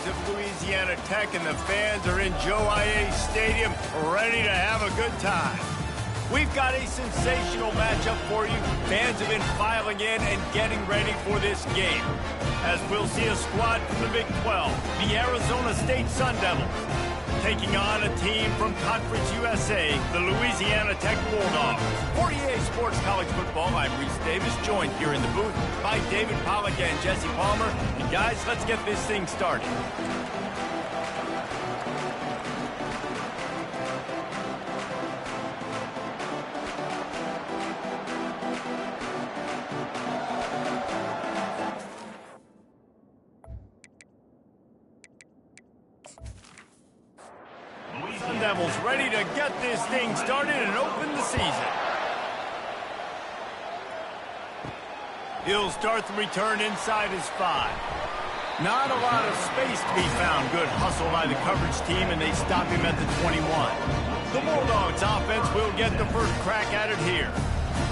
of Louisiana Tech, and the fans are in Joe IA Stadium ready to have a good time. We've got a sensational matchup for you. Fans have been filing in and getting ready for this game, as we'll see a squad from the Big 12, the Arizona State Sun Devils, taking on a team from Conference USA, the Louisiana Tech Bulldogs. For EA Sports College Football, I'm Reese Davis, joined here in the booth by David Pollack and Jesse Palmer. And guys, let's get this thing started. Sun Devils ready to get this thing started and open the season. He'll start the return inside his 5. Not a lot of space to be found. Good hustle by the coverage team, and they stop him at the 21. The Bulldogs offense will get the first crack at it here.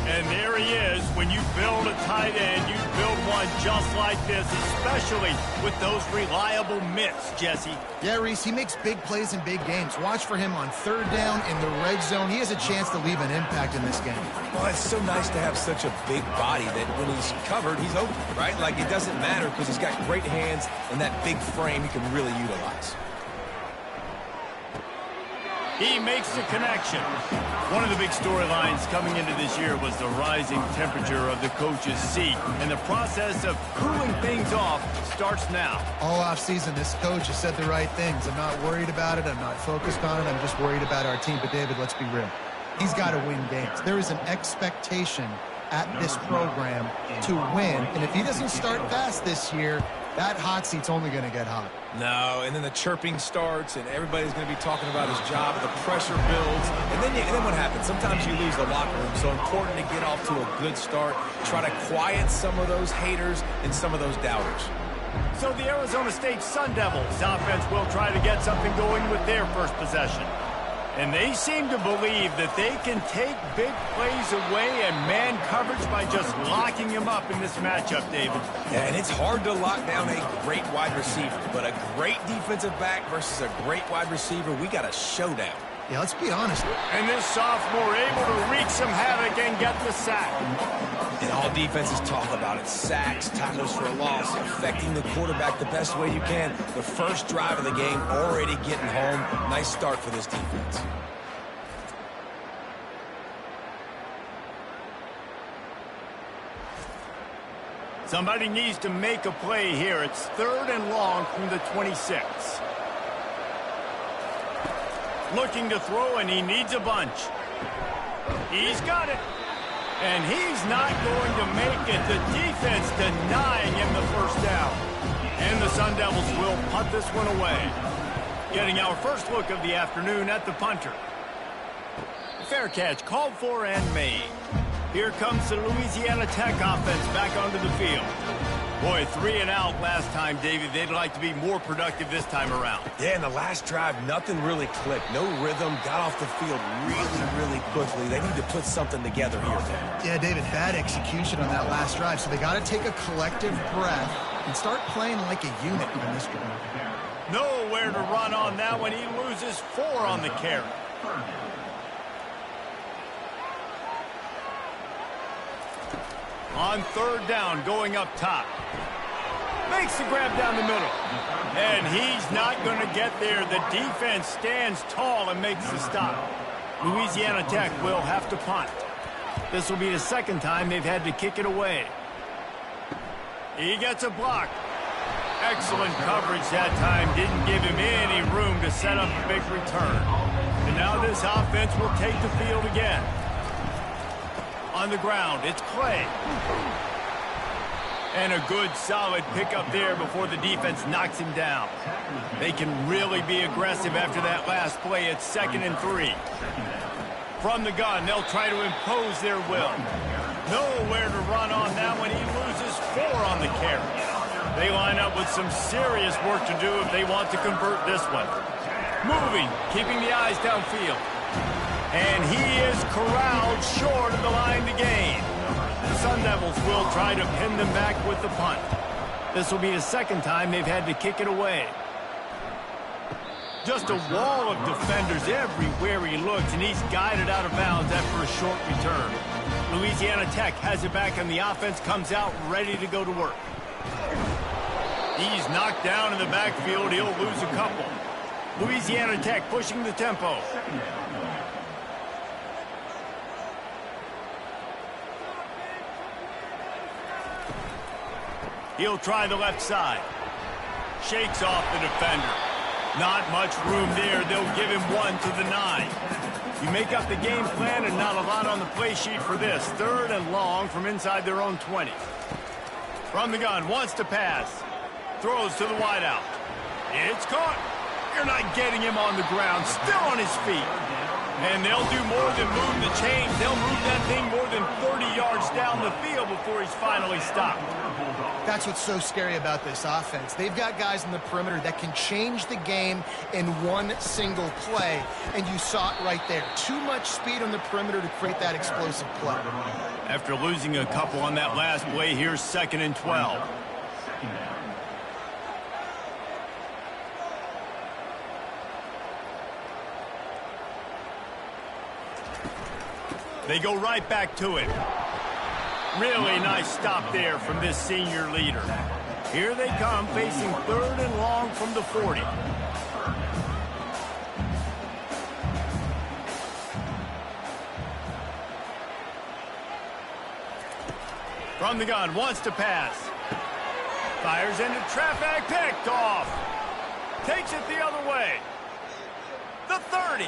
And there he is. When you build a tight end, you build one just like this, especially with those reliable mitts, Jesse. Yeah, Reese, he makes big plays in big games. Watch for him on third down in the red zone. He has a chance to leave an impact in this game. Well, it's so nice to have such a big body that when he's covered, he's open, right? Like, it doesn't matter because he's got great hands and that big frame he can really utilize. He makes the connection. One of the big storylines coming into this year was the rising temperature of the coach's seat. And the process of cooling things off starts now. All offseason, this coach has said the right things. I'm not worried about it. I'm not focused on it. I'm just worried about our team. But, David, let's be real. He's got to win games. There is an expectation at this program to win. And if he doesn't start fast this year, that hot seat's only going to get hot. No, and then the chirping starts, and everybody's going to be talking about his job. The pressure builds, and then what happens? Sometimes you lose the locker room. So important to get off to a good start. Try to quiet some of those haters and some of those doubters. So the Arizona State Sun Devils offense will try to get something going with their first possession. And they seem to believe that they can take big plays away and man coverage by just locking him up in this matchup, David. Yeah, and it's hard to lock down a great wide receiver, but a great defensive back versus a great wide receiver, we got a showdown. Yeah, let's be honest. And this sophomore able to wreak some havoc and get the sack. And all defenses talk about it. Sacks, tackles for a loss, affecting the quarterback the best way you can. The first drive of the game, already getting home. Nice start for this defense. Somebody needs to make a play here. It's 3rd and long from the 26. Looking to throw, and he needs a bunch. He's got it. And he's not going to make it. The defense denying him the first down. And the Sun Devils will punt this one away. Getting our first look of the afternoon at the punter. Fair catch called for and made. Here comes the Louisiana Tech offense back onto the field. Boy, 3 and out last time, David. They'd like to be more productive this time around. Yeah, in the last drive, nothing really clicked. No rhythm, got off the field really quickly. They need to put something together here. Yeah, David, bad execution on that last drive. So they got to take a collective breath and start playing like a unit on this drive. Nowhere to run on that one. He loses 4 on the carry. On 3rd down, going up top. Makes the grab down the middle. And he's not going to get there. The defense stands tall and makes the stop. Louisiana Tech will have to punt. This will be the second time they've had to kick it away. He gets a block. Excellent coverage that time. Didn't give him any room to set up a big return. And now this offense will take the field again. On the ground, it's Clay. And a good, solid pickup there before the defense knocks him down. They can really be aggressive after that last play. It's 2nd and 3. From the gun, they'll try to impose their will. Nowhere to run on that one. He loses 4 on the carry. They line up with some serious work to do if they want to convert this one. Moving, keeping the eyes downfield. And he is corralled short of the line to gain. The Sun Devils will try to pin them back with the punt. This will be the second time they've had to kick it away. Just a wall of defenders everywhere he looks, and he's guided out of bounds after a short return. Louisiana Tech has it back, and the offense comes out ready to go to work. He's knocked down in the backfield. He'll lose a couple. Louisiana Tech pushing the tempo. He'll try the left side. Shakes off the defender. Not much room there. They'll give him 1 to the 9. You make up the game plan and not a lot on the play sheet for this. 3rd and long from inside their own 20. From the gun, wants to pass. Throws to the wideout. It's caught. You're not getting him on the ground. Still on his feet. And they'll do more than move the chains. They'll move that thing more than 30 yards down the field before he's finally stopped. That's what's so scary about this offense. They've got guys in the perimeter that can change the game in one single play, and you saw it right there. Too much speed on the perimeter to create that explosive play. After losing a couple on that last play, here's 2nd and 12. They go right back to it. Really nice stop there from this senior leader. Here they come, facing 3rd and long from the 40. From the gun, wants to pass. Fires into traffic, picked off. Takes it the other way. The 30.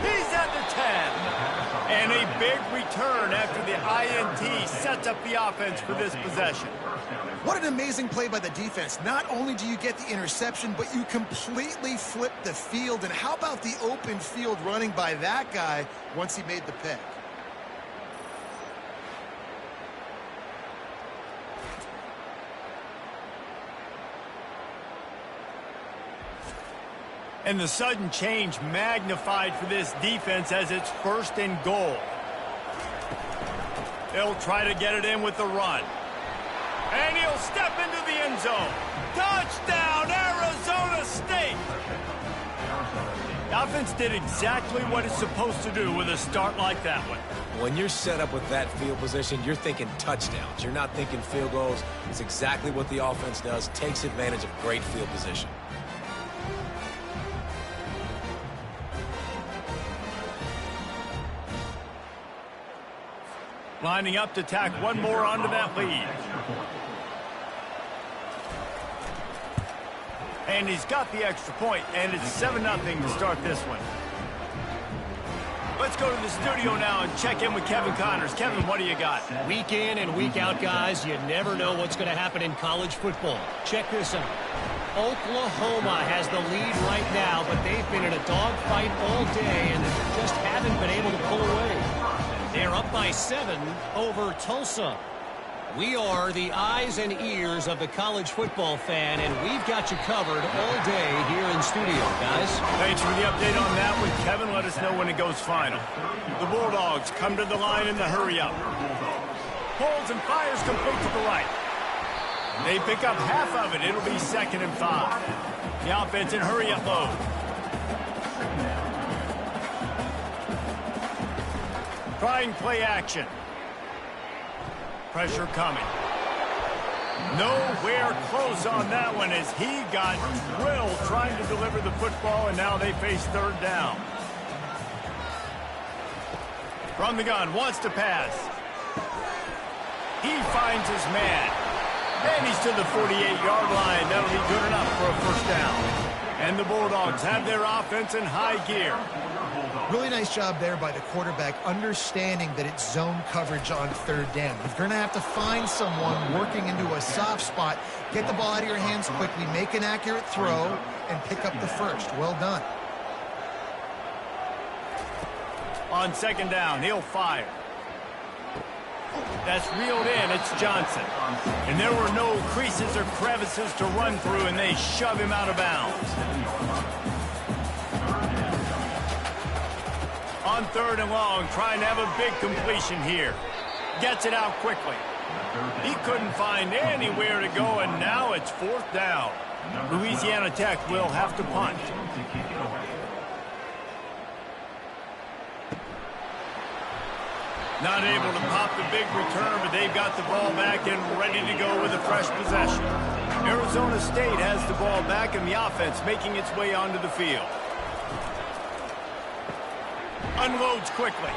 He's at the 10. And a big return after the INT sets up the offense for this possession. What an amazing play by the defense. Not only do you get the interception, but you completely flip the field. And how about the open field running by that guy once he made the pick? And the sudden change magnified for this defense as it's 1st and goal. They'll try to get it in with the run. And he'll step into the end zone. Touchdown, Arizona State! The offense did exactly what it's supposed to do with a start like that one. When you're set up with that field position, you're thinking touchdowns. You're not thinking field goals. It's exactly what the offense does. Takes advantage of great field position. Lining up to tack one more onto that lead. And he's got the extra point, and it's 7-0 to start this one. Let's go to the studio now and check in with Kevin Connors. Kevin, what do you got? Week in and week out, guys, you never know what's going to happen in college football. Check this out. Oklahoma has the lead right now, but they've been in a dogfight all day and just haven't been able to pull away. They're up by 7 over Tulsa. We are the eyes and ears of the college football fan, and we've got you covered all day here in studio, guys. Thanks for the update on that one, Kevin. Let us know when it goes final. The Bulldogs come to the line in the hurry-up. Pulls and fires complete to the right. They pick up half of it. It'll be 2nd and 5. The offense in hurry-up mode. Trying play action. Pressure coming. Nowhere close on that one as he got drilled trying to deliver the football, and now they face 3rd down. From the gun, wants to pass. He finds his man. And he's to the 48-yard line. That'll be good enough for a 1st down. And the Bulldogs have their offense in high gear. Really nice job there by the quarterback, understanding that it's zone coverage on 3rd down. You're going to have to find someone working into a soft spot, get the ball out of your hands quickly, make an accurate throw, and pick up the 1st. Well done. On 2nd down, he'll fire. That's reeled in. It's Johnson. And there were no creases or crevices to run through, and they shove him out of bounds. On 3rd and long, trying to have a big completion here. Gets it out quickly. He couldn't find anywhere to go, and now it's 4th down. Louisiana Tech will have to punt. Not able to pop the big return, but they've got the ball back and ready to go with a fresh possession. Arizona State has the ball back and the offense making its way onto the field. Unloads quickly.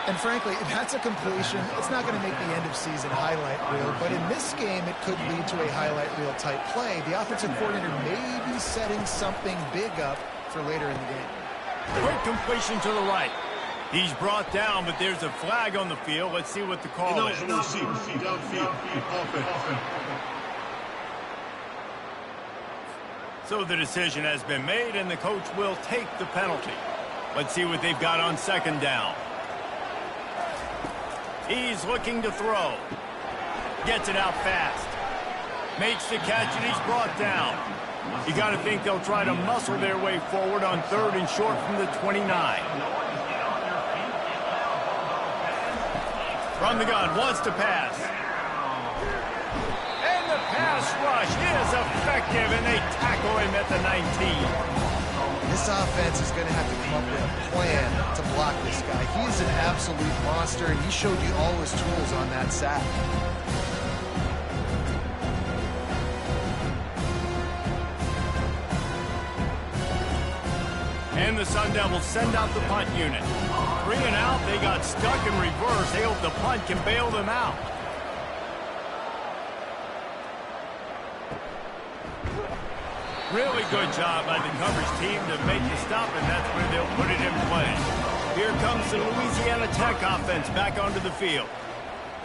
And frankly, if that's a completion, it's not going to make the end-of-season highlight reel. But in this game, it could lead to a highlight reel type play. The offensive coordinator may be setting something big up for later in the game. Quick completion to the right. He's brought down, but there's a flag on the field. Let's see what the call is. So the decision has been made, and the coach will take the penalty. Let's see what they've got on 2nd down. He's looking to throw. Gets it out fast. Makes the catch, and he's brought down. You got to think they'll try to muscle their way forward on 3rd and short from the 29. From the gun, wants to pass. And the pass rush is effective, and they tackle him at the 19. This offense is going to have to come up with a plan to block this guy. He is an absolute monster, and he showed you all his tools on that sack. And the Sun Devils send out the punt unit. 3 and out, they got stuck in reverse. They hope the punt can bail them out. Really good job by the coverage team to make the stop, and that's where they'll put it in play. Here comes the Louisiana Tech offense back onto the field.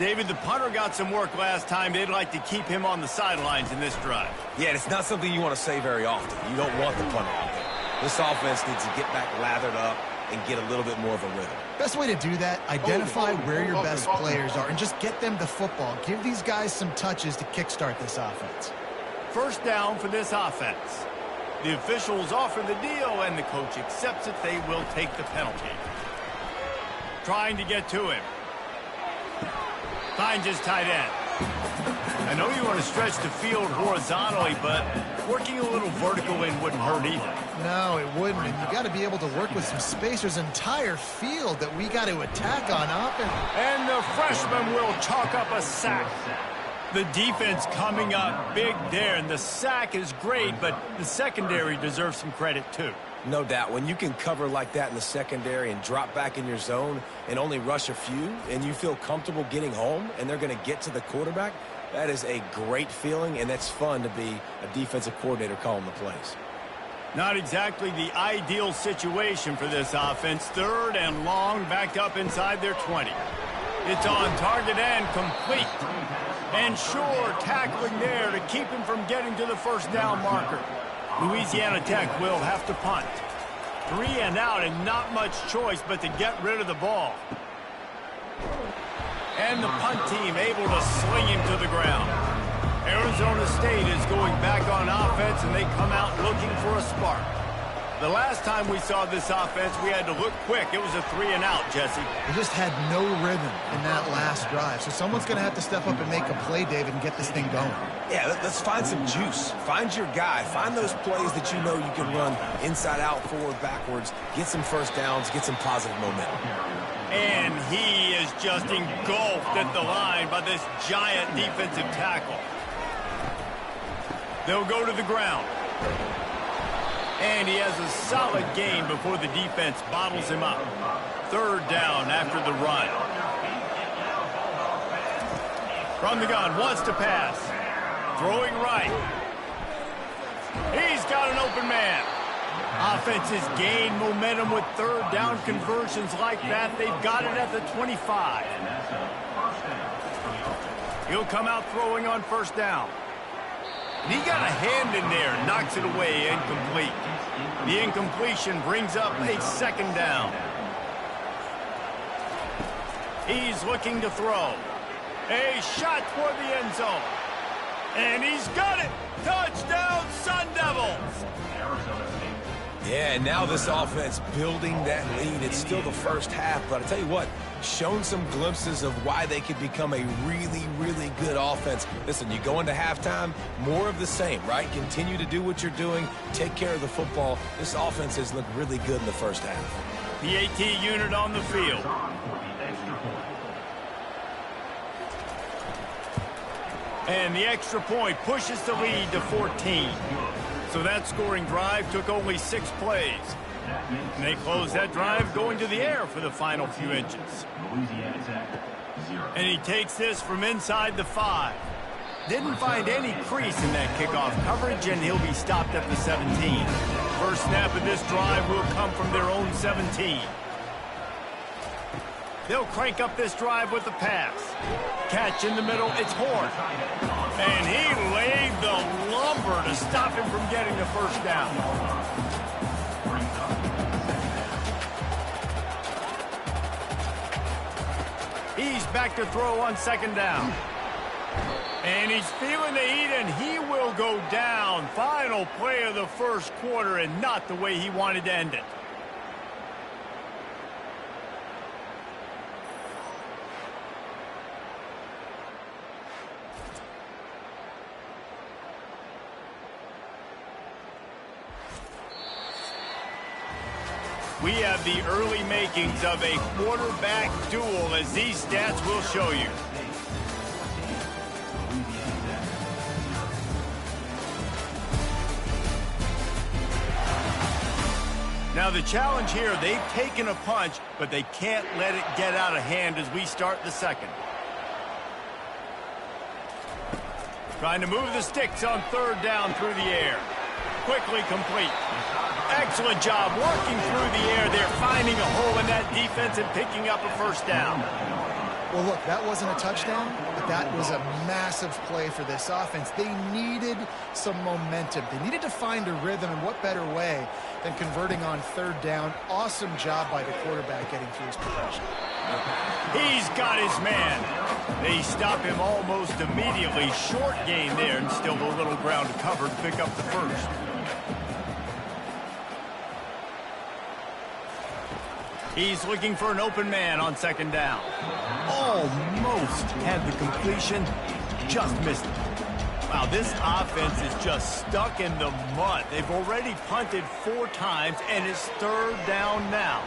David, the punter got some work last time. They'd like to keep him on the sidelines in this drive. Yeah, it's not something you want to say very often. You don't want the punter out there. This offense needs to get back lathered up and get a little bit more of a rhythm. Best way to do that, identify where your best players are and just get them the football. Give these guys some touches to kickstart this offense. 1st down for this offense. The officials offer the deal, and the coach accepts it. They will take the penalty. Trying to get to him. Finds his tight end. I know you want to stretch the field horizontally, but working a little vertical in wouldn't hurt either. No, it wouldn't, and you got to be able to work with some space. There's an entire field that we got to attack on offense. And the freshman will chalk up a sack. The defense coming up big there, and the sack is great, but the secondary deserves some credit too. No doubt. When you can cover like that in the secondary and drop back in your zone and only rush a few, and you feel comfortable getting home and they're going to get to the quarterback, that is a great feeling, and that's fun to be a defensive coordinator calling the plays. Not exactly the ideal situation for this offense. 3rd and long, backed up inside their 20. It's on target and complete. And sure, tackling there to keep him from getting to the 1st down marker. Louisiana Tech will have to punt. 3 and out, and not much choice but to get rid of the ball. And the punt team able to sling him to the ground. Arizona State is going back on offense, and they come out looking for a spark. The last time we saw this offense, we had to look quick. It was a 3 and out, Jesse. They just had no rhythm in that last drive. So someone's going to have to step up and make a play, David, and get this thing going. Yeah, let's find some juice. Find your guy. Find those plays that you know you can run inside out, forward, backwards. Get some 1st downs. Get some positive momentum. And he is just engulfed at the line by this giant defensive tackle. They'll go to the ground. And he has a solid gain before the defense bottles him up. 3rd down after the run. From the gun, wants to pass. Throwing right. He's got an open man. Offenses gain momentum with 3rd down conversions like that. They've got it at the 25. He'll come out throwing on 1st down. And he got a hand in there, knocks it away, incomplete. The incompletion brings up a 2nd down. He's looking to throw. A shot toward the end zone. And he's got it! Touchdown, Sun Devils! Yeah, and now this offense building that lead. It's still the first half, but I tell you what, shown some glimpses of why they could become a really, really good offense. Listen, you go into halftime, more of the same, right? Continue to do what you're doing, take care of the football. This offense has looked really good in the first half. PAT unit on the field. And the extra point pushes the lead to 14. So that scoring drive took only 6 plays. And they closed that drive going to the air for the final few inches. And he takes this from inside the 5. Didn't find any crease in that kickoff coverage, and he'll be stopped at the 17. First snap of this drive will come from their own 17. They'll crank up this drive with the pass. Catch in the middle, it's Horn. And he laid the lumber to stop him from getting the first down. He's back to throw on second down. And he's feeling the heat, and he will go down. Final play of the first quarter, and not the way he wanted to end it. We have the early makings of a quarterback duel, as these stats will show you. Now the challenge here, they've taken a punch, but they can't let it get out of hand as we start the second. Trying to move the sticks on third down through the air. Quickly complete. Excellent job working through the air there, finding a hole in that defense and picking up a first down. Well, look, that wasn't a touchdown, but that was a massive play for this offense. They needed some momentum. They needed to find a rhythm, and what better way than converting on third down. Awesome job by the quarterback getting through his progression. He's got his man. They stop him almost immediately. Short gain there, and still a little ground to cover to pick up the first. He's looking for an open man on second down. Almost had the completion, just missed it. Wow, this offense is just stuck in the mud. They've already punted 4 times, and it's third down now.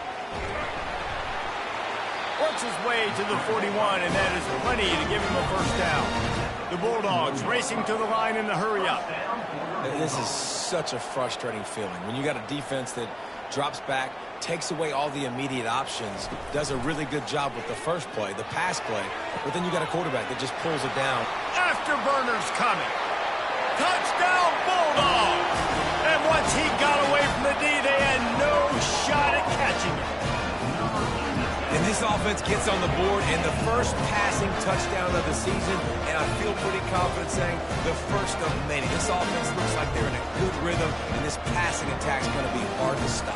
Works his way to the 41, and that is plenty to give him a first down. The Bulldogs racing to the line in the hurry-up. This is such a frustrating feeling. When you got a defense that drops back, takes away all the immediate options, does a really good job with the first play, the pass play, but then you got a quarterback that just pulls it down. Afterburners coming. Touchdown Bulldogs! And once he got away from the D, they had no shot at catching it. And this offense gets on the board and the first passing touchdown of the season, and I feel pretty confident saying the first of many. This offense looks like they're in a good rhythm, and this passing attack's going to be hard to stop.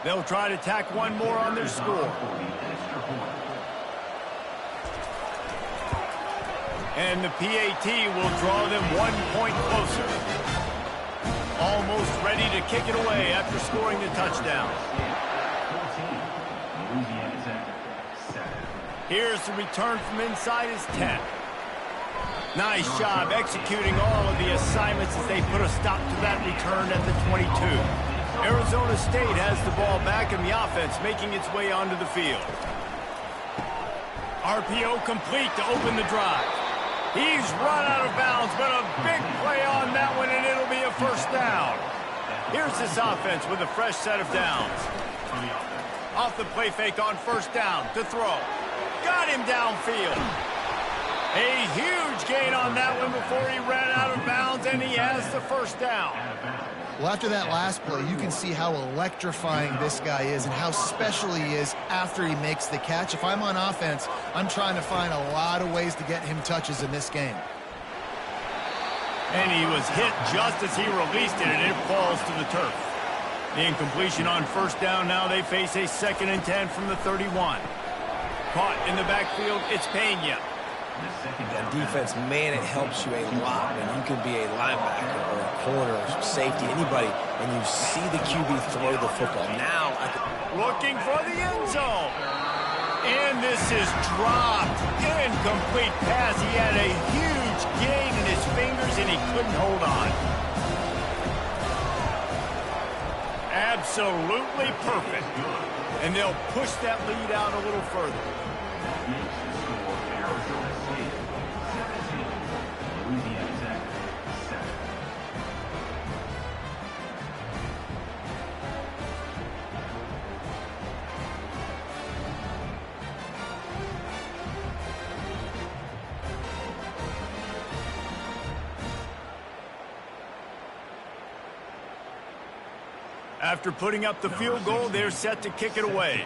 They'll try to tack one more on their score. And the PAT will draw them 1 point closer. Almost ready to kick it away after scoring the touchdown. Here's the return from inside his 10. Nice job executing all of the assignments as they put a stop to that return at the 22. Arizona State has the ball back, and the offense making its way onto the field. RPO complete to open the drive. He's run out of bounds, but a big play on that one, and it'll be a first down. Here's this offense with a fresh set of downs. Off the play fake on first down to throw. Got him downfield. A huge gain on that one before he ran out of bounds, and he has the first down. Well, after that last play, you can see how electrifying this guy is and how special he is after he makes the catch. If I'm on offense, I'm trying to find a lot of ways to get him touches in this game. And he was hit just as he released it, and it falls to the turf. The incompletion on first down. Now they face a 2nd and 10 from the 31. caught in the backfield. It's Pena. And defense, man, it helps you a lot when you can be a linebacker or a corner or safety, anybody, and you see the QB throw the football. Now, looking for the end zone. And this is dropped. Incomplete pass. He had a huge gain in his fingers, and he couldn't hold on. Absolutely perfect. And they'll push that lead out a little further. After putting up the field goal, they're set to kick it away.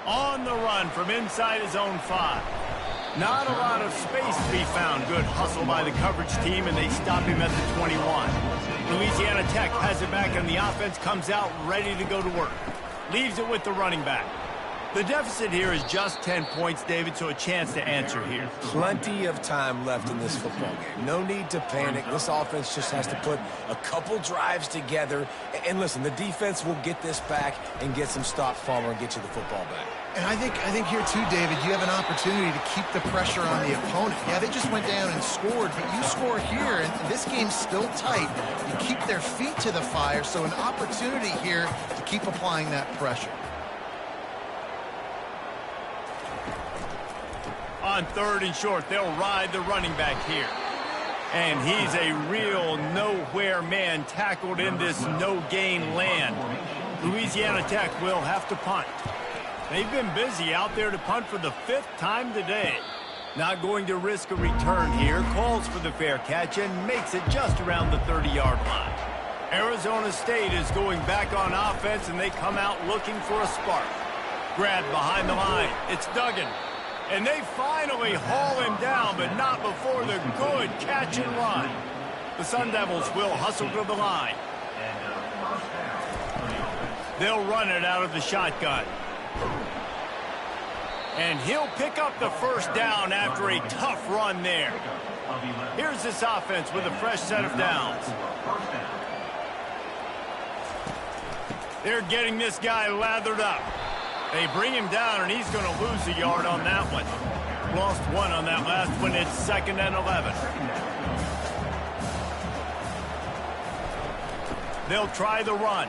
On the run from inside his own 5. Not a lot of space to be found. Good hustle by the coverage team, and they stop him at the 21. Louisiana Tech has it back, and the offense comes out ready to go to work. Leaves it with the running back. The deficit here is just 10 points, David, so a chance to answer here. Plenty of time left in this football game. No need to panic. This offense just has to put a couple drives together. And listen, the defense will get this back and get some stop follow and get you the football back. And I think here too, David, you have an opportunity to keep the pressure on the opponent. Yeah, they just went down and scored, but you score here, and this game's still tight. You keep their feet to the fire, so an opportunity here to keep applying that pressure. On 3rd and short, they'll ride the running back here. And he's a real nowhere man tackled in this no-gain land. Louisiana Tech will have to punt. They've been busy out there to punt for the 5th time today. Not going to risk a return here. Calls for the fair catch and makes it just around the 30-yard line. Arizona State is going back on offense, and they come out looking for a spark. Grabbed behind the line. It's Duggan. And they finally haul him down, but not before the good catch and run. The Sun Devils will hustle to the line. They'll run it out of the shotgun. And he'll pick up the first down after a tough run there. Here's this offense with a fresh set of downs. They're getting this guy lathered up. They bring him down, and he's going to lose a yard on that one. Lost 1 on that last one. It's 2nd and 11. They'll try the run.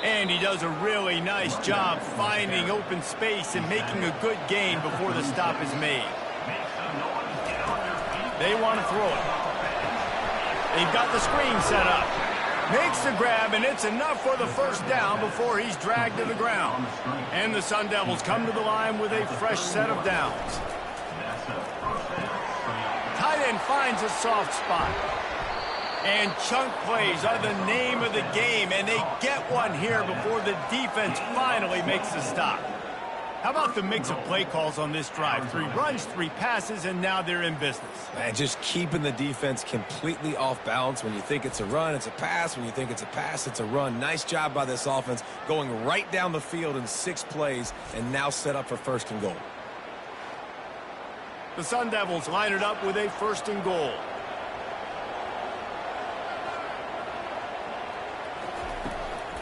And he does a really nice job finding open space and making a good gain before the stop is made. They want to throw it. They've got the screen set up. Makes the grab, and it's enough for the first down before he's dragged to the ground. And the Sun Devils come to the line with a fresh set of downs. Tight end finds a soft spot. And chunk plays are the name of the game, and they get one here before the defense finally makes the stop. How about the mix of play calls on this drive? 3 runs, 3 passes, and now they're in business. Man, just keeping the defense completely off balance. When you think it's a run, it's a pass. When you think it's a pass, it's a run. Nice job by this offense going right down the field in 6 plays and now set up for 1st and goal. The Sun Devils line it up with a 1st and goal.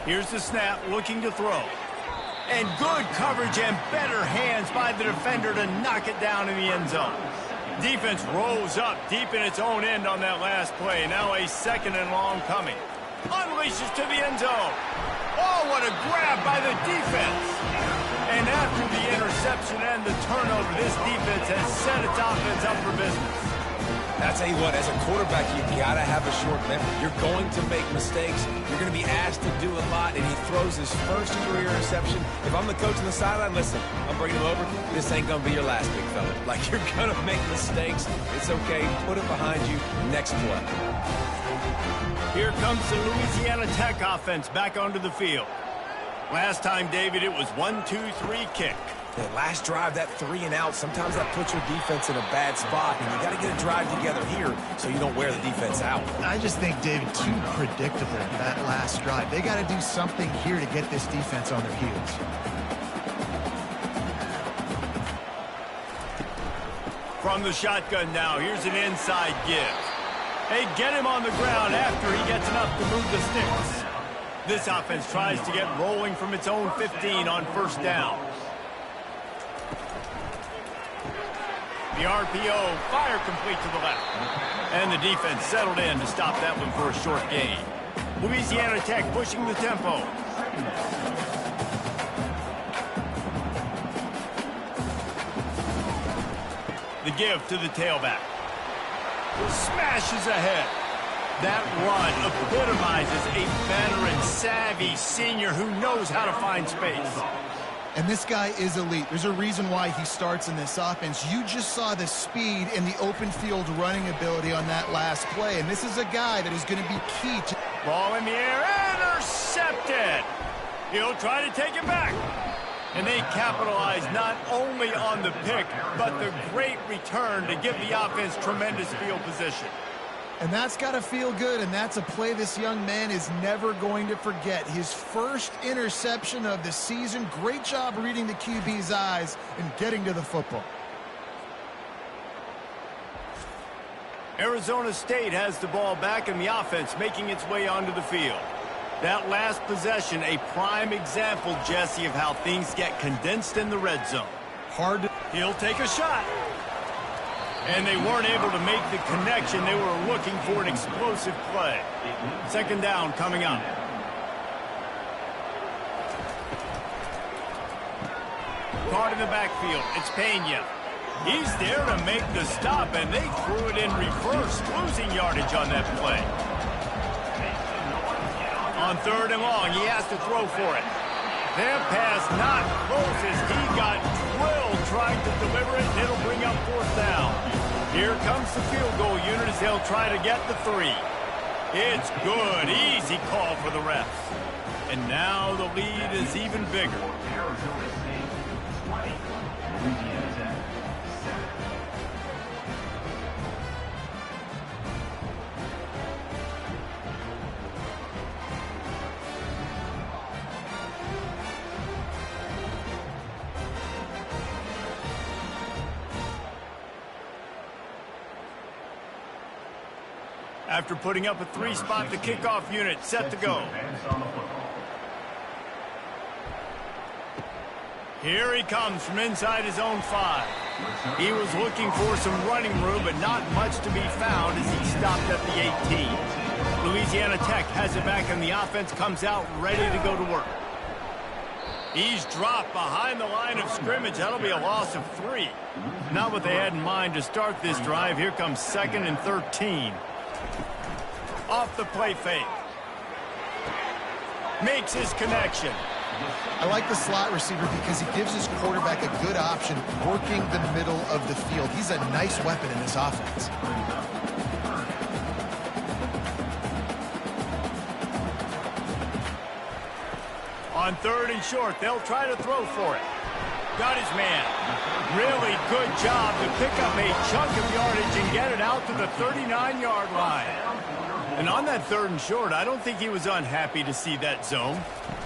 Here's the snap, looking to throw. And good coverage and better hands by the defender to knock it down in the end zone. Defense rolls up deep in its own end on that last play. Now a 2nd and long coming. Unleashes to the end zone. Oh, what a grab by the defense. And after the interception and the turnover, this defense has set its offense up for business. I tell you what, as a quarterback, you got to have a short memory. You're going to make mistakes. You're going to be asked to do a lot, and he throws his first career interception. If I'm the coach on the sideline, listen, I'm bringing him over. This ain't going to be your last, big fella. Like, you're going to make mistakes. It's okay. Put it behind you. Next play. Here comes the Louisiana Tech offense back onto the field. Last time, David, it was 1-2-3 kick. That last drive, that 3 and out, sometimes that puts your defense in a bad spot, and you got to get a drive together here so you don't wear the defense out. I just think, David, too predictable, that last drive. They got to do something here to get this defense on their heels. From the shotgun now, here's an inside give. They get him on the ground after he gets enough to move the sticks. This offense tries to get rolling from its own 15 on first down. The RPO, fire complete to the left. And the defense settled in to stop that one for a short gain. Louisiana Tech pushing the tempo. The give to the tailback. Smashes ahead. That run epitomizes a veteran, savvy senior who knows how to find space. And this guy is elite. There's a reason why he starts in this offense. You just saw the speed and the open field running ability on that last play. And this is a guy that is going to be key to... Ball in the air, intercepted. He'll try to take it back. And they capitalize not only on the pick, but the great return to give the offense tremendous field position. And that's got to feel good, and that's a play this young man is never going to forget. His first interception of the season. Great job reading the QB's eyes and getting to the football. Arizona State has the ball back, and the offense making its way onto the field. That last possession, a prime example, Jesse, of how things get condensed in the red zone. He'll take a shot. And they weren't able to make the connection. They were looking for an explosive play. Second down coming up. Caught in the backfield. It's Pena. He's there to make the stop, and they threw it in reverse, losing yardage on that play. On third and long, he has to throw for it. Their pass not close as he got drilled trying to deliver it, and it'll bring up fourth down. Here comes the field goal unit as they'll try to get the 3. It's good. Easy call for the refs. And now the lead is even bigger. After putting up a 3-spot, the kickoff unit set to go. Here he comes from inside his own 5. He was looking for some running room, but not much to be found as he stopped at the 18. Louisiana Tech has it back, and the offense comes out ready to go to work. He's dropped behind the line of scrimmage. That'll be a loss of 3. Not what they had in mind to start this drive. Here comes 2nd and 13. Off the play fake. Makes his connection. I like the slot receiver because he gives his quarterback a good option working the middle of the field. He's a nice weapon in this offense. On third and short, they'll try to throw for it. Got his man. Really good job to pick up a chunk of yardage and get it out to the 39-yard line. And on that third and short, I don't think he was unhappy to see that zone.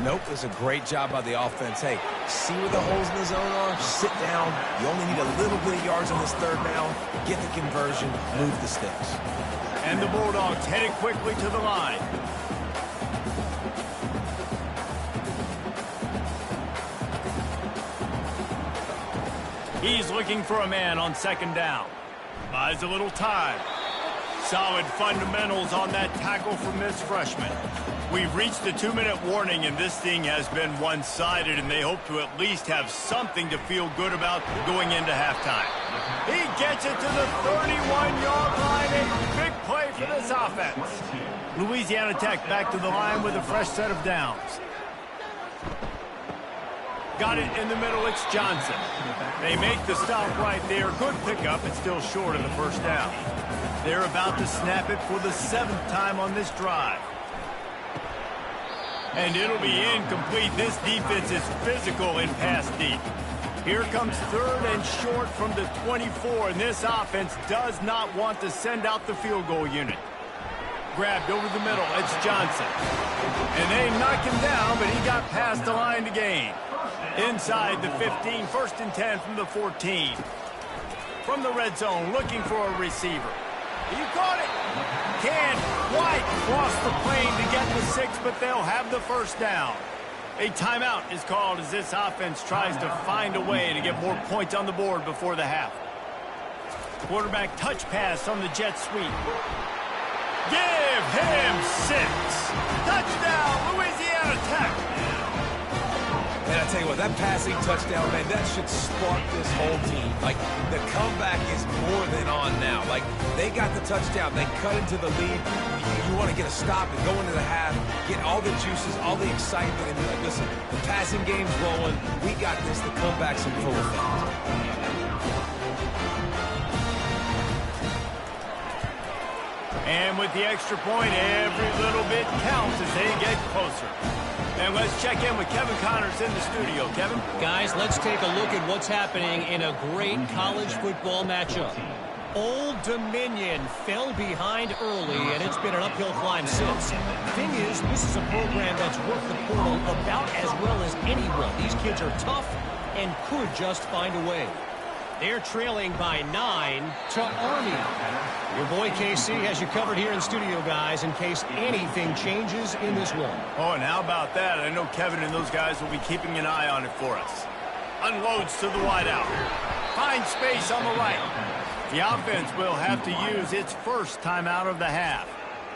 Nope, it's a great job by the offense. Hey, see where the holes in the zone are? Sit down. You only need a little bit of yards on this third down. Get the conversion, move the sticks. And the Bulldogs headed quickly to the line. He's looking for a man on second down. Buys a little time. Solid fundamentals on that tackle from this freshman. We've reached the 2-minute warning, and this thing has been one-sided, and they hope to at least have something to feel good about going into halftime. He gets it to the 31-yard line. A big play for this offense. Louisiana Tech back to the line with a fresh set of downs. Got it in the middle. It's Johnson. They make the stop right there. Good pickup. It's still short of the first down. They're about to snap it for the 7th time on this drive. And it'll be incomplete. This defense is physical and pass deep. Here comes 3rd and short from the 24, and this offense does not want to send out the field goal unit. Grabbed over the middle, it's Johnson. And they knock him down, but he got past the line to gain. Inside the 15, 1st and 10 from the 14. From the red zone, looking for a receiver. You caught it. Can't quite cross the plane to get the 6, but they'll have the 1st down. A timeout is called as this offense tries to find a way to get more points on the board before the half. Quarterback touch pass on the jet sweep. Give him 6. Touchdown, Louisiana Tech. And I tell you what, that passing touchdown, man, that should spark this whole team. Like, the comeback is more than on now. Like, they got the touchdown. They cut into the lead. You want to get a stop and go into the half, get all the juices, all the excitement, and be like, listen, the passing game's rolling. We got this. The comeback's in full effect. And with the extra point, every little bit counts as they get closer. And let's check in with Kevin Connors in the studio. Kevin? Guys, let's take a look at what's happening in a great college football matchup. Old Dominion fell behind early, and it's been an uphill climb since. Thing is, this is a program that's worked the portal about as well as anyone. These kids are tough and could just find a way. They're trailing by 9 to Army. Your boy KC has you covered here in studio, guys, in case anything changes in this one. Oh, and how about that? I know Kevin and those guys will be keeping an eye on it for us. Unloads to the wideout. Finds space on the right. The offense will have to use its 1st timeout of the half.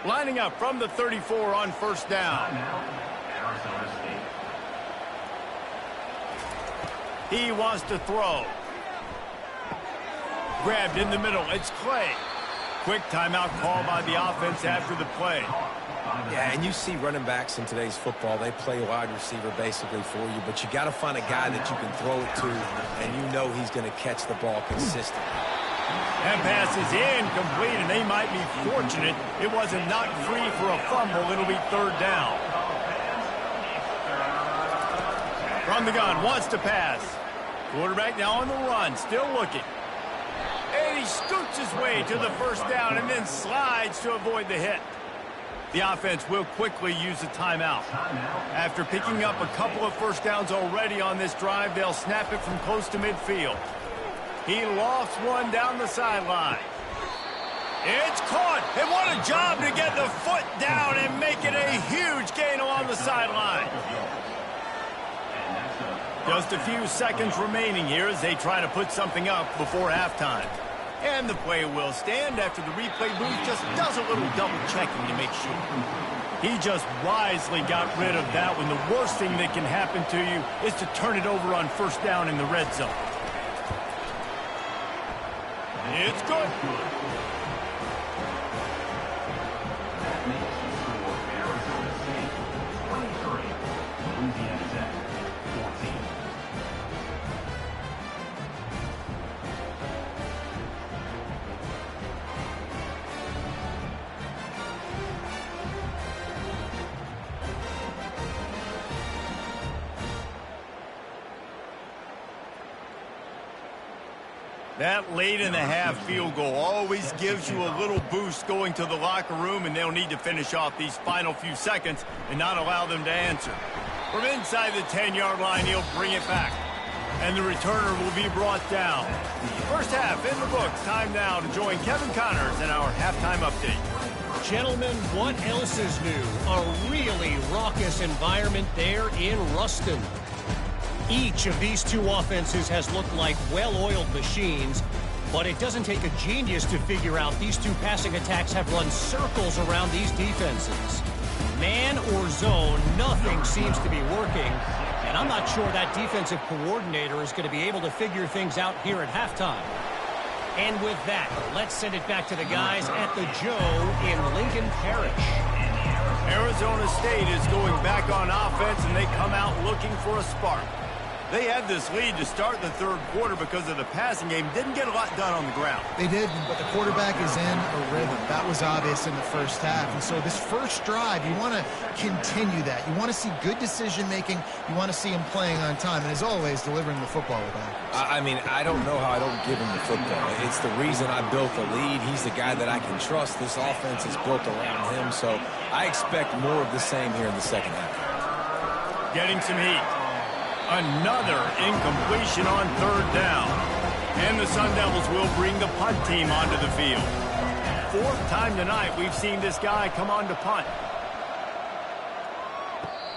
Lining up from the 34 on 1st down. He wants to throw. Grabbed in the middle. It's Clay. Quick timeout call by the offense after the play. Yeah, and you see running backs in today's football, they play wide receiver basically for you, but you got to find a guy that you can throw it to, and you know he's going to catch the ball consistently. That pass is incomplete, and they might be fortunate it wasn't knocked free for a fumble. It'll be 3rd down. From the gun, wants to pass. Quarterback now on the run, still looking. And he scoots his way to the 1st down and then slides to avoid the hit. The offense will quickly use a timeout. After picking up a couple of 1st downs already on this drive, they'll snap it from close to midfield. He lofts one down the sideline. It's caught, and what a job to get the foot down and make it a huge gain along the sideline. Just a few seconds remaining here as they try to put something up before halftime. And the play will stand after the replay booth just does a little double checking to make sure. He just wisely got rid of that when the worst thing that can happen to you is to turn it over on 1st down in the red zone. It's good. That late in the half field goal always gives you a little boost going to the locker room, and they'll need to finish off these final few seconds and not allow them to answer. From inside the 10-yard line, he'll bring it back, and the returner will be brought down. 1st half in the books. Time now to join Kevin Connors in our halftime update. Gentlemen, what else is new? A really raucous environment there in Ruston. Each of these two offenses has looked like well-oiled machines, but it doesn't take a genius to figure out these two passing attacks have run circles around these defenses. Man or zone, nothing seems to be working, and I'm not sure that defensive coordinator is going to be able to figure things out here at halftime. And with that, let's send it back to the guys at the Joe in Lincoln Parish. Arizona State is going back on offense, and they come out looking for a spark. They had this lead to start the third quarter because of the passing game. Didn't get a lot done on the ground. They didn't, but the quarterback is in a rhythm. That was obvious in the first half. And so this first drive, you want to continue that. You want to see good decision-making. You want to see him playing on time. And as always, delivering the football with accuracy. I mean, I don't know how I don't give him the football. It's the reason I built the lead. He's the guy that I can trust. This offense is built around him. So I expect more of the same here in the second half. Getting some heat. Another incompletion on third down. And the Sun Devils will bring the punt team onto the field. Fourth time tonight we've seen this guy come on to punt.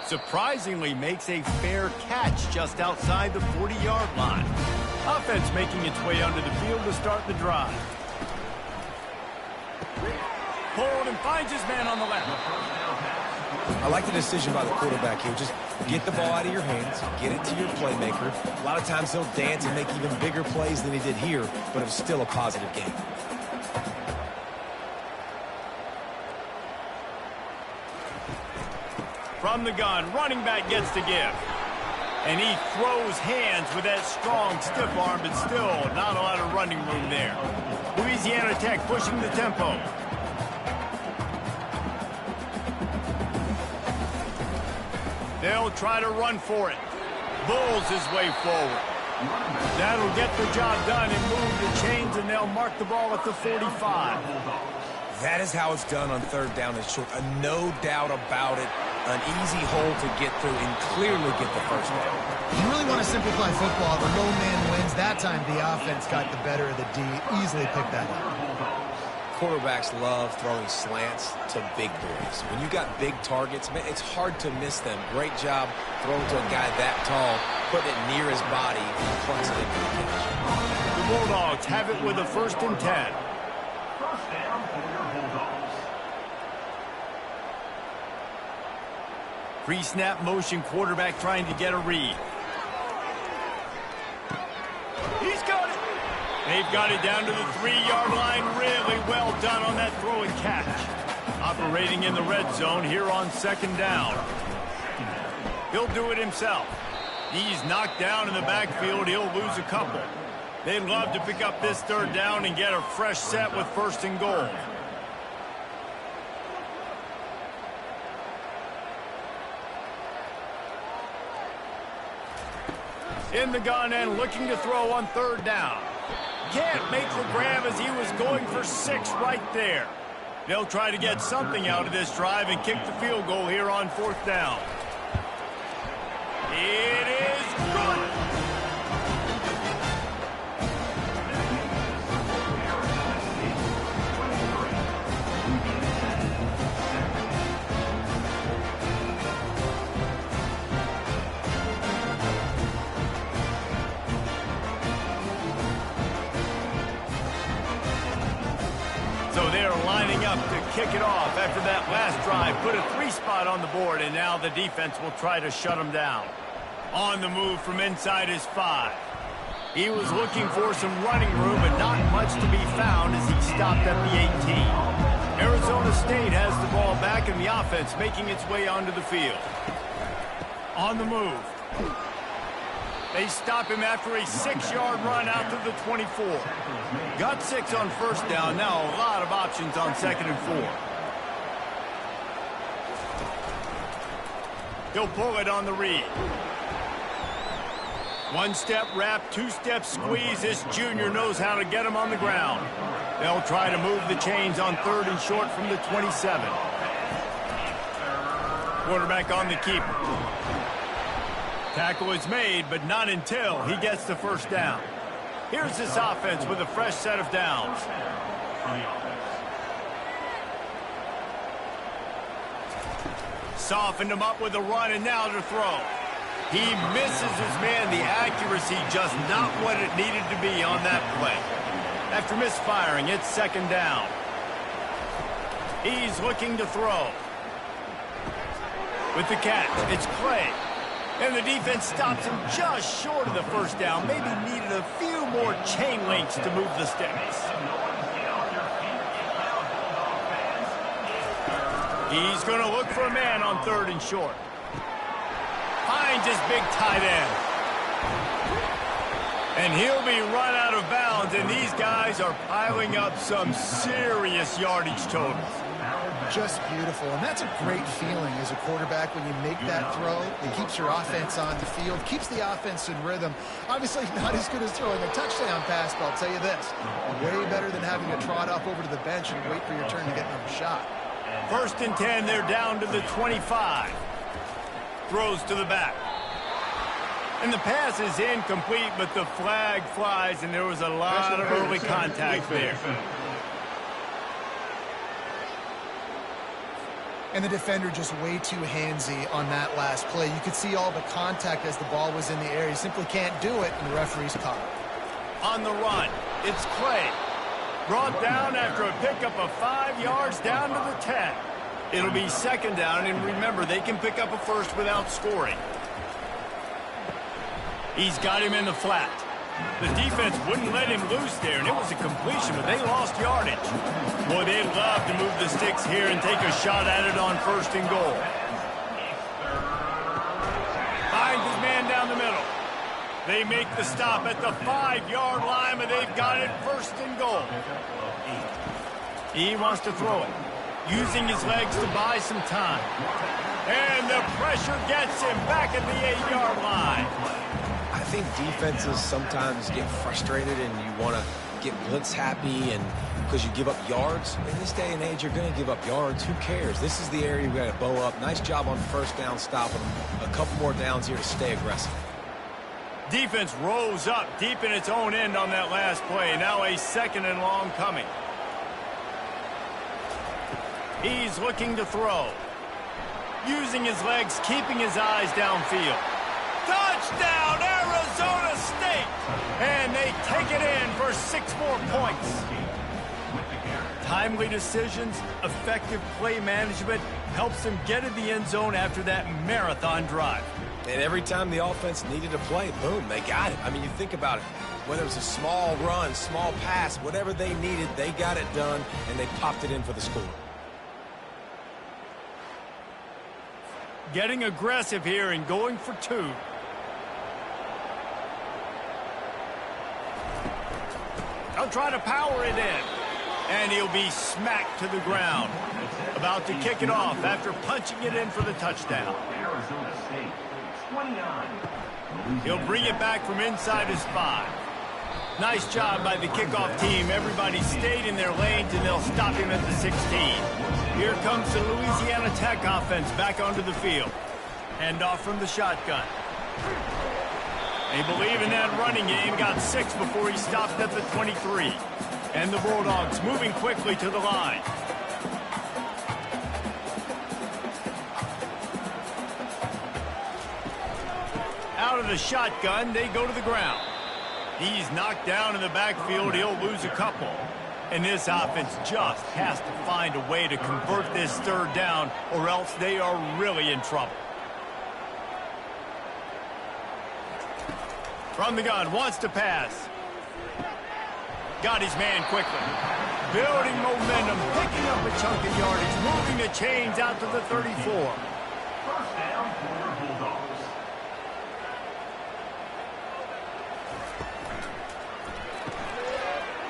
Surprisingly makes a fair catch just outside the 40-yard line. Offense making its way onto the field to start the drive. Hold and finds his man on the left. I like the decision by the quarterback here. Just get the ball out of your hands, get it to your playmaker. A lot of times he'll dance and make even bigger plays than he did here, but it was still a positive game. From the gun, running back gets to give. And he throws hands with that strong, stiff arm, but still not a lot of running room there. Louisiana Tech pushing the tempo. They'll try to run for it. Bulls his way forward. That'll get the job done and move the chains, and they'll mark the ball at the 45. That is how it's done on third down and short. No doubt about it. An easy hole to get through and clearly get the first down. You really want to simplify football. The low man wins. That time the offense got the better of the D. Easily picked that up. Quarterbacks love throwing slants to big boys. When you got big targets, man, it's hard to miss them. Great job throwing to a guy that tall, putting it near his body, and clutching it for the catch. The Bulldogs have it with a 1st and 10. Pre-snap motion, quarterback trying to get a read. He's got it. They've got it down to the 3-yard line. Really well done on that throw and catch. Operating in the red zone here on 2nd down. He'll do it himself. He's knocked down in the backfield. He'll lose a couple. They'd love to pick up this 3rd down and get a fresh set with 1st and goal. In the gun and looking to throw on 3rd down. Can't make the grab as he was going for 6 right there. They'll try to get something out of this drive and kick the field goal here on 4th down. It is good. So they're lining up to kick it off after that last drive. Put a 3 spot on the board, and now the defense will try to shut them down. On the move from inside his 5. He was looking for some running room, but not much to be found as he stopped at the 18. Arizona State has the ball back, and the offense making its way onto the field. On the move. They stop him after a 6-yard run out to the 24. Got 6 on 1st down. Now a lot of options on 2nd and 4. He'll pull it on the read. 1-step wrap, 2-step squeeze. This junior knows how to get him on the ground. They'll try to move the chains on 3rd and short from the 27. Quarterback on the keeper. Tackle is made, but not until he gets the 1st down. Here's this offense with a fresh set of downs. Softened him up with a run, and now to throw. He misses his man. The accuracy just not what it needed to be on that play. After misfiring, it's 2nd down. He's looking to throw. With the catch, it's Clay. And the defense stops him just short of the 1st down. Maybe needed a few more chain links to move the sticks. He's going to look for a man on 3rd and short. Finds his big tight end. And he'll be run out of bounds, and these guys are piling up some serious yardage totals. Just beautiful, and that's a great feeling as a quarterback when you make that throw. It keeps your offense on the field, keeps the offense in rhythm. Obviously not as good as throwing a touchdown pass, but I'll tell you this, way better than having to trot off over to the bench and wait for your turn to get another shot. 1st and 10, they're down to the 25. Throws to the back. And the pass is incomplete, but the flag flies, and there was a lot of early contact there. And the defender just way too handsy on that last play. You could see all the contact as the ball was in the air. He simply can't do it, and the referee's caught it. On the run, it's Clay. Brought down after a pickup of 5 yards down to the 10. It'll be 2nd down, and remember, they can pick up a first without scoring. He's got him in the flat. The defense wouldn't let him loose there, and it was a completion, but they lost yardage. Boy, they'd love to move the sticks here and take a shot at it on 1st and goal. Finds his man down the middle. They make the stop at the 5-yard line, but they've got it 1st and goal. He wants to throw it, using his legs to buy some time. And the pressure gets him back at the 8-yard line. I think defenses sometimes get frustrated and you want to get blitz happy and because you give up yards. In this day and age, you're going to give up yards. Who cares? This is the area we've got to bow up. Nice job on 1st down, stopping them. A couple more downs here to stay aggressive. Defense rolls up deep in its own end on that last play. Now a 2nd and long coming. He's looking to throw. Using his legs, keeping his eyes downfield. Touchdown, Arizona State! And they take it in for 6 more points. Timely decisions, effective play management helps them get in the end zone after that marathon drive. And every time the offense needed a play, boom, they got it. I mean, you think about it. Whether it was a small run, small pass, whatever they needed, they got it done, and they popped it in for the score. Getting aggressive here and going for 2. They'll try to power it in. And he'll be smacked to the ground. About to kick it off after punching it in for the touchdown. He'll bring it back from inside his 5. Nice job by the kickoff team. Everybody stayed in their lanes, and they'll stop him at the 16. Here comes the Louisiana Tech offense back onto the field. Hand off from the shotgun. They believe in that running game. Got 6 before he stopped at the 23. And the Bulldogs moving quickly to the line. Out of the shotgun, they go to the ground. He's knocked down in the backfield. He'll lose a couple. And this offense just has to find a way to convert this 3rd down, or else they are really in trouble. From the gun, wants to pass. Got his man quickly. Building momentum, picking up a chunk of yardage, moving the chains out to the 34. 1st down for Bulldogs.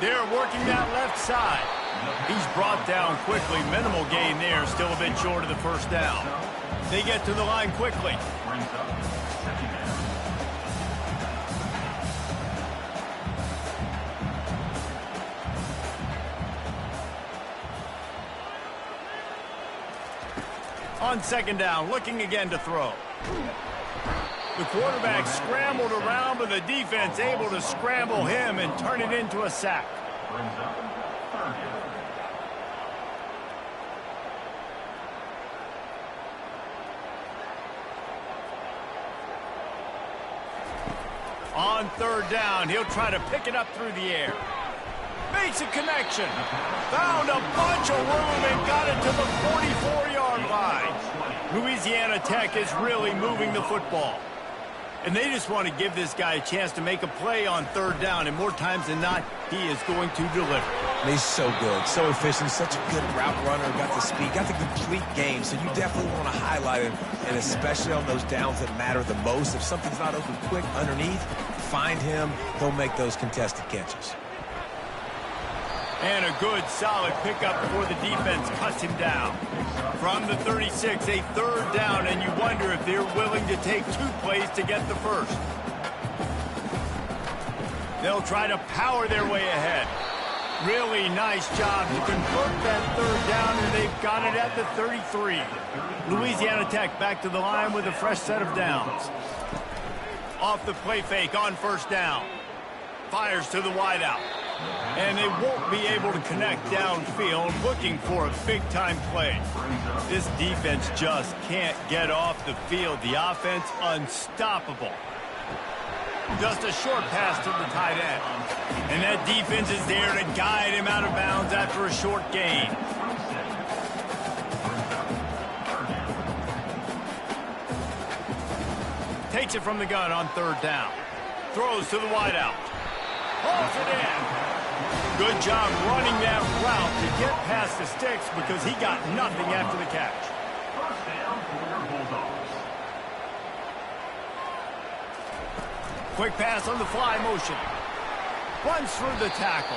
They're working that left side. He's brought down quickly. Minimal gain there, still a bit short of the 1st down. They get to the line quickly. Brings up 2nd down. On 2nd down, looking again to throw. The quarterback scrambled around, but the defense able to scramble him and turn it into a sack. Brings up 3rd down. On 3rd down, he'll try to pick it up through the air. Makes a connection. Found a bunch of room and got it to the 44-yard line. Louisiana Tech is really moving the football. And they just want to give this guy a chance to make a play on third down, and more times than not, he is going to deliver. And he's so good, so efficient, such a good route runner, got the speed, got the complete game, so you definitely want to highlight him, and especially on those downs that matter the most. If something's not open quick underneath, find him, he'll make those contested catches. And a good, solid pickup before the defense cuts him down. From the 36, a third down, and you wonder if they're willing to take 2 plays to get the first. They'll try to power their way ahead. Really nice job to convert that third down, and they've got it at the 33. Louisiana Tech back to the line with a fresh set of downs. Off the play fake on first down. Fires to the wideout. And they won't be able to connect downfield, looking for a big-time play. This defense just can't get off the field. The offense unstoppable. Just a short pass to the tight end. And that defense is there to guide him out of bounds after a short gain. Takes it from the gun on third down. Throws to the wideout. Hauls it in. Good job running that route to get past the sticks because he got nothing after the catch. First down for your Bulldogs. Quick pass on the fly motion. Runs through the tackle.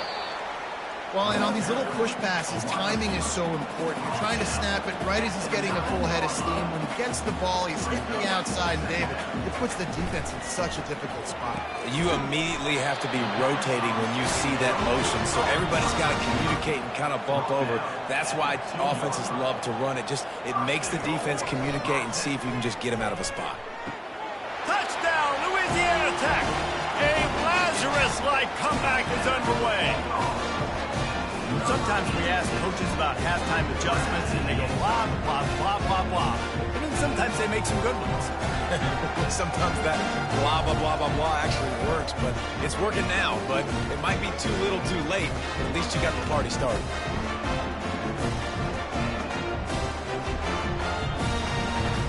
Well, and on these little push passes, timing is so important. You're trying to snap it right as he's getting a full head of steam. When he gets the ball, he's hitting the outside, and David, it puts the defense in such a difficult spot. You immediately have to be rotating when you see that motion, so everybody's got to communicate and kind of bump over. That's why offenses love to run it. It makes the defense communicate and see if you can just get him out of a spot. Touchdown, Louisiana Tech. A Lazarus-like comeback is underway. Sometimes we ask coaches about halftime adjustments, and they go blah, blah, blah, blah, blah. And then sometimes they make some good ones. Sometimes that blah, blah, blah, blah, blah actually works, but it's working now. But it might be too little too late. At least you got the party started.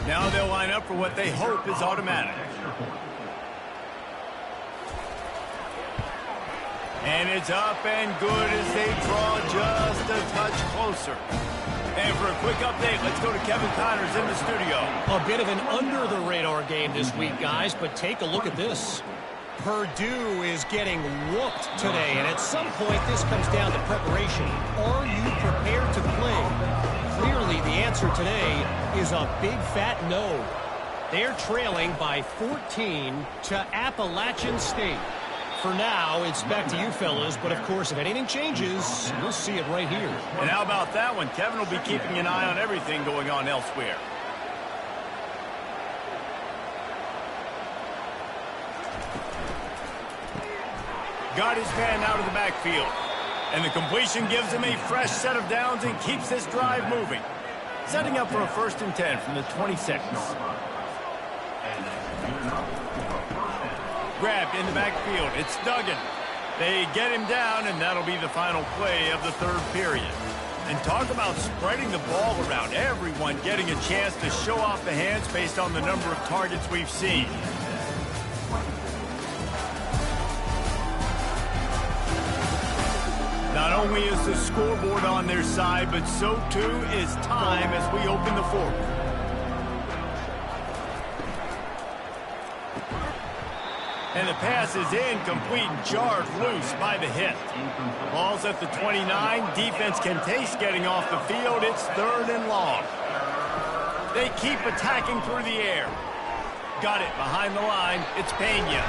Now they'll line up for what they hope is automatic. And it's up and good as they draw just a touch closer. And for a quick update, let's go to Kevin Connors in the studio. A bit of an under-the-radar game this week, guys, but take a look at this. Purdue is getting whooped today, and at some point this comes down to preparation. Are you prepared to play? Clearly, the answer today is a big fat no. They're trailing by 14 to Appalachian State. For now, it's back to you fellas, but of course, if anything changes, we'll see it right here. And how about that one? Kevin will be keeping an eye on everything going on elsewhere. Got his man out of the backfield. And the completion gives him a fresh set of downs and keeps this drive moving. Setting up for a 1st and 10 from the 26. Grabbed in the backfield. It's Duggan. They get him down, and that'll be the final play of the 3rd period. And talk about spreading the ball around. Everyone getting a chance to show off the hands based on the number of targets we've seen. Not only is the scoreboard on their side, but so too is time as we open the 4th. And the pass is incomplete, jarred loose by the hit. Ball's at the 29. Defense can taste getting off the field. It's 3rd and long. They keep attacking through the air. Got it behind the line. It's Pena.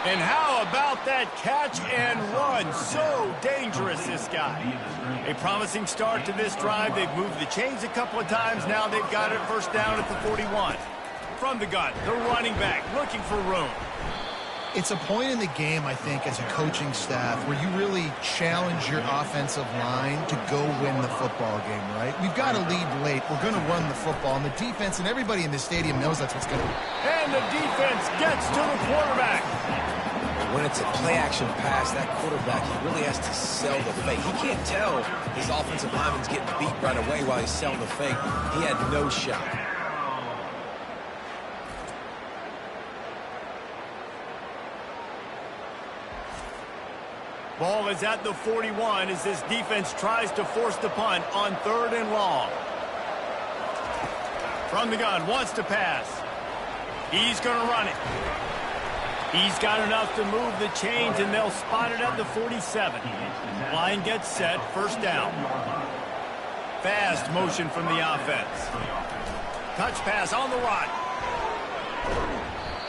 And how about that catch and run? So dangerous, this guy. A promising start to this drive. They've moved the chains a couple of times. Now they've got it 1st down at the 41. From the gun, the running back looking for room. It's a point in the game, I think, as a coaching staff where you really challenge your offensive line to go win the football game, right? We've got to lead late. We're going to run the football, and the defense and everybody in the stadium knows that's what's going to happen. And the defense gets to the quarterback. When it's a play-action pass, that quarterback, he really has to sell the fake. He can't tell his offensive lineman's getting beat right away while he's selling the fake. He had no shot. Ball is at the 41 as this defense tries to force the punt on 3rd and long. From the gun, wants to pass. He's going to run it. He's got enough to move the chains, and they'll spot it at the 47. Line gets set, 1st down. Fast motion from the offense. Touch pass on the run.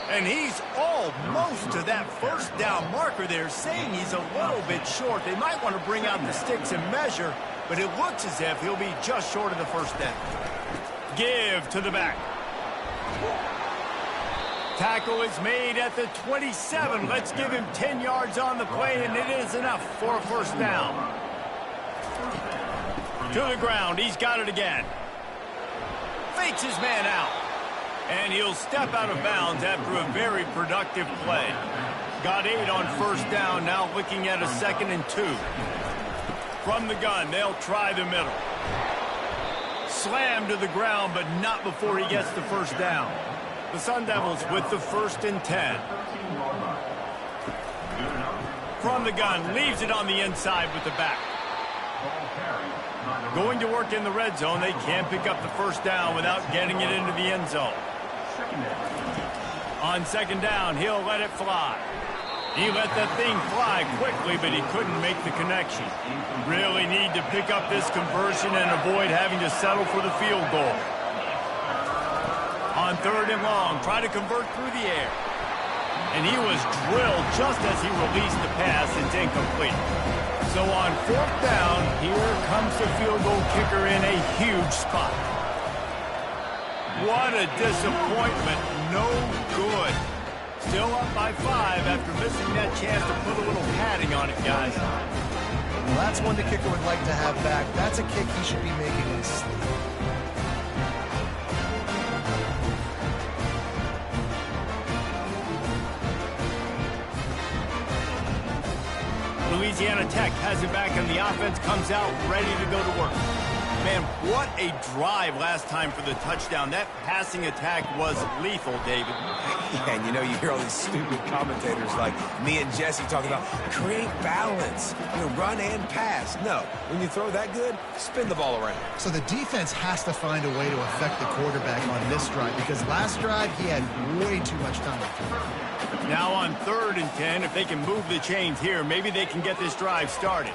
And he's almost to that 1st down marker there, saying he's a little bit short. They might want to bring out the sticks and measure, but it looks as if he'll be just short of the 1st down. Give to the back. Tackle is made at the 27. Let's give him 10 yards on the play, and it is enough for a 1st down. To the ground. He's got it again. Fakes his man out. And he'll step out of bounds after a very productive play. Got 8 on 1st down, now looking at a 2nd and 2. From the gun, they'll try the middle. Slam to the ground, but not before he gets the 1st down. The Sun Devils with the 1st and 10. From the gun, leaves it on the inside with the back. Going to work in the red zone, they can't pick up the 1st down without getting it into the end zone. On 2nd down, he'll let it fly. He let that thing fly quickly, but he couldn't make the connection. Really need to pick up this conversion and avoid having to settle for the field goal. On 3rd and long, try to convert through the air. And he was drilled just as he released the pass. It's incomplete. So on 4th down, here comes the field goal kicker in a huge spot. What a disappointment. No good. Still up by 5 after missing that chance to put a little padding on it, guys. Well, that's one the kicker would like to have back. That's a kick he should be making in his sleep. Louisiana Tech has it back, and the offense comes out ready to go to work. Man, what a drive last time for the touchdown. That passing attack was lethal, David. And you know, you hear all these stupid commentators like me and Jesse talking about create balance, run and pass. No, when you throw that good, spin the ball around. So the defense has to find a way to affect the quarterback on this drive, because last drive he had way too much time to throw. Now on 3rd and 10, if they can move the chains here, maybe they can get this drive started.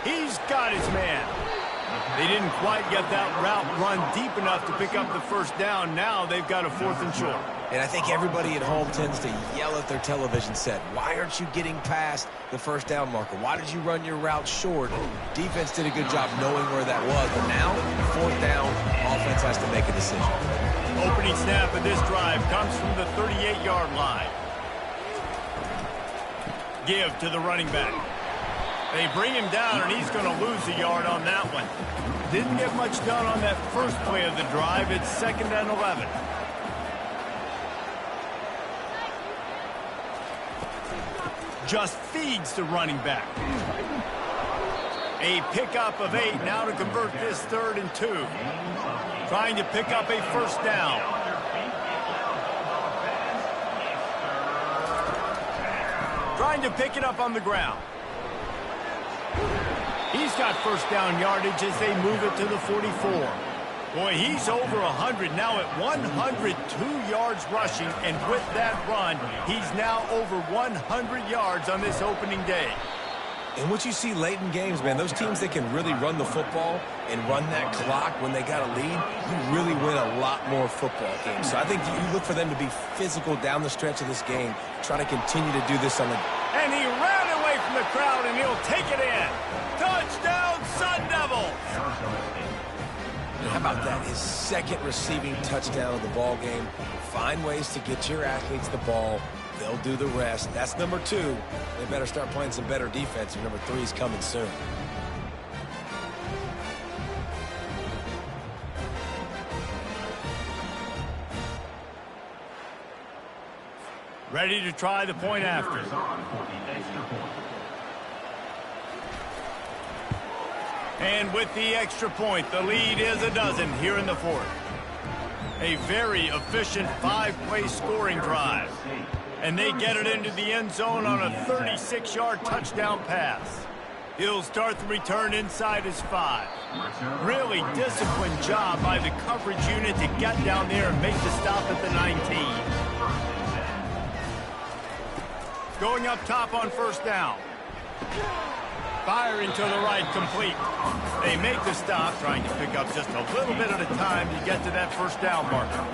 He's got his man. They didn't quite get that route run deep enough to pick up the 1st down. Now they've got a 4th and short. And I think everybody at home tends to yell at their television set, why aren't you getting past the 1st down marker? Why did you run your route short? Defense did a good job knowing where that was. But now, 4th down, offense has to make a decision. Opening snap of this drive comes from the 38-yard line. Give to the running back. They bring him down, and he's going to lose a yard on that one. Didn't get much done on that first play of the drive. It's 2nd and 11. Just feeds the running back. A pickup of 8 now to convert this 3rd and 2. Trying to pick up a 1st down. Trying to pick it up on the ground. He's got 1st down yardage as they move it to the 44. Boy, he's over 100 now at 102 yards rushing, and with that run, he's now over 100 yards on this opening day. And what you see late in games, man, those teams that can really run the football and run that clock when they got a lead, you really win a lot more football games. So I think you look for them to be physical down the stretch of this game, try to continue to do this on the... And he ran away from the crowd, and he'll take it in. Touchdown, Sun Devils! How about that? His 2nd receiving touchdown of the ball game. Find ways to get your athletes the ball. They'll do the rest. That's number 2. They better start playing some better defense, and number 3 is coming soon. Ready to try the point after. And with the extra point, the lead is a dozen here in the 4th. A very efficient 5-play scoring drive. And they get it into the end zone on a 36-yard touchdown pass. He'll start the return inside his 5. Really disciplined job by the coverage unit to get down there and make the stop at the 19. Going up top on first down. Firing to the right, complete. They make the stop, trying to pick up just a little bit at a time to get to that first down marker.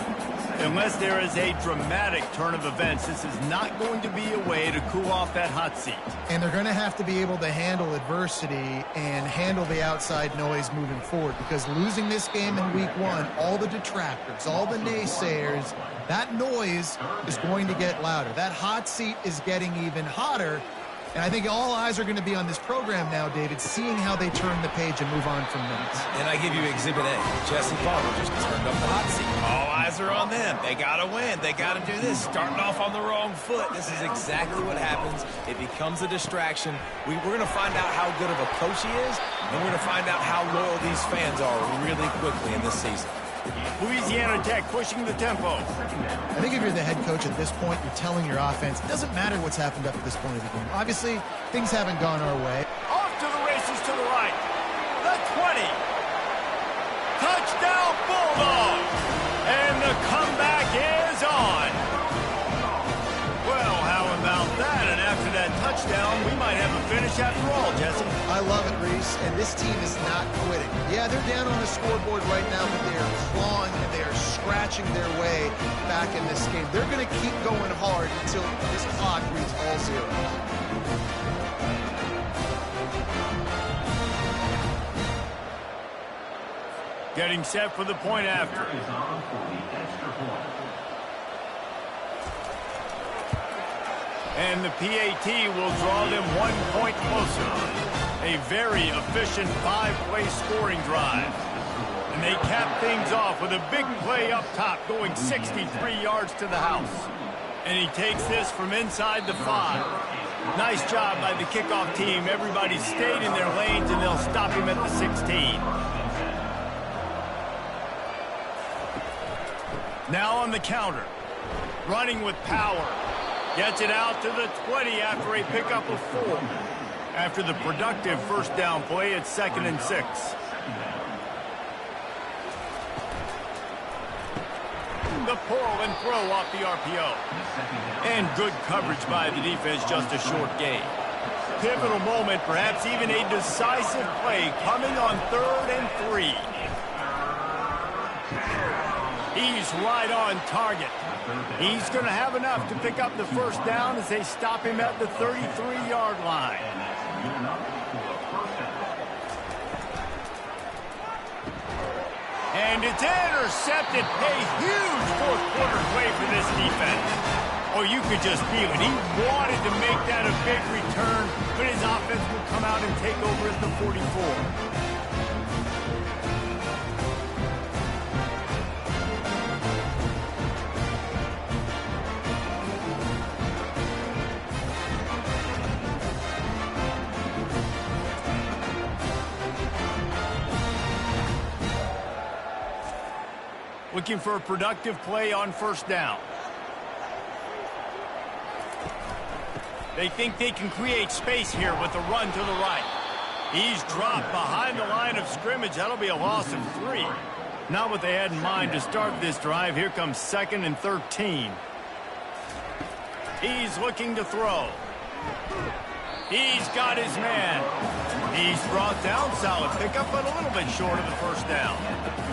Unless there is a dramatic turn of events, this is not going to be a way to cool off that hot seat. And they're going to have to be able to handle adversity and handle the outside noise moving forward, because losing this game in week 1, all the detractors, all the naysayers, that noise is going to get louder. That hot seat is getting even hotter. And I think all eyes are going to be on this program now, David, seeing how they turn the page and move on from this. And I give you Exhibit A. Jesse Palmer just turned up the hot seat. All eyes are on them. They got to win. They got to do this. Starting off on the wrong foot. This is exactly what happens. It becomes a distraction. We're going to find out how good of a coach he is, and we're going to find out how loyal these fans are really quickly in this season. Louisiana Tech pushing the tempo. I think if you're the head coach at this point, you're telling your offense, it doesn't matter what's happened up to this point of the game. Obviously, things haven't gone our way. Off to the races to the right. The 20. Touchdown Bulldogs. And the comeback is on. Well, how about that? And after that touchdown, we might have a finish after all, Jesse. I love it, Reese, and this team is not quitting. Yeah, they're down on the scoreboard right now, but they are clawing and they are scratching their way back in this game. They're going to keep going hard until this clock reads all zeros. Getting set for the point after. And the PAT will draw them 1 point closer. A very efficient 5-play scoring drive. And they cap things off with a big play up top, going 63 yards to the house. And he takes this from inside the 5. Nice job by the kickoff team. Everybody stayed in their lanes, and they'll stop him at the 16. Now on the counter. Running with power. Gets it out to the 20 after a pickup of 4. After the productive first down play, it's 2nd and 6. The pull and throw off the RPO. And good coverage by the defense, just a short gain. Pivotal moment, perhaps even a decisive play coming on 3rd and 3. He's right on target. He's going to have enough to pick up the first down as they stop him at the 33-yard line. And it's intercepted. A huge fourth-quarter play for this defense. Oh, you could just feel it. He wanted to make that a big return, but his offense will come out and take over at the 44. Looking for a productive play on first down. They think they can create space here with a run to the right. He's dropped behind the line of scrimmage. That'll be a loss of 3. Not what they had in mind to start this drive. Here comes 2nd and 13. He's looking to throw. He's got his man. He's brought down, solid pickup, but a little bit short of the first down.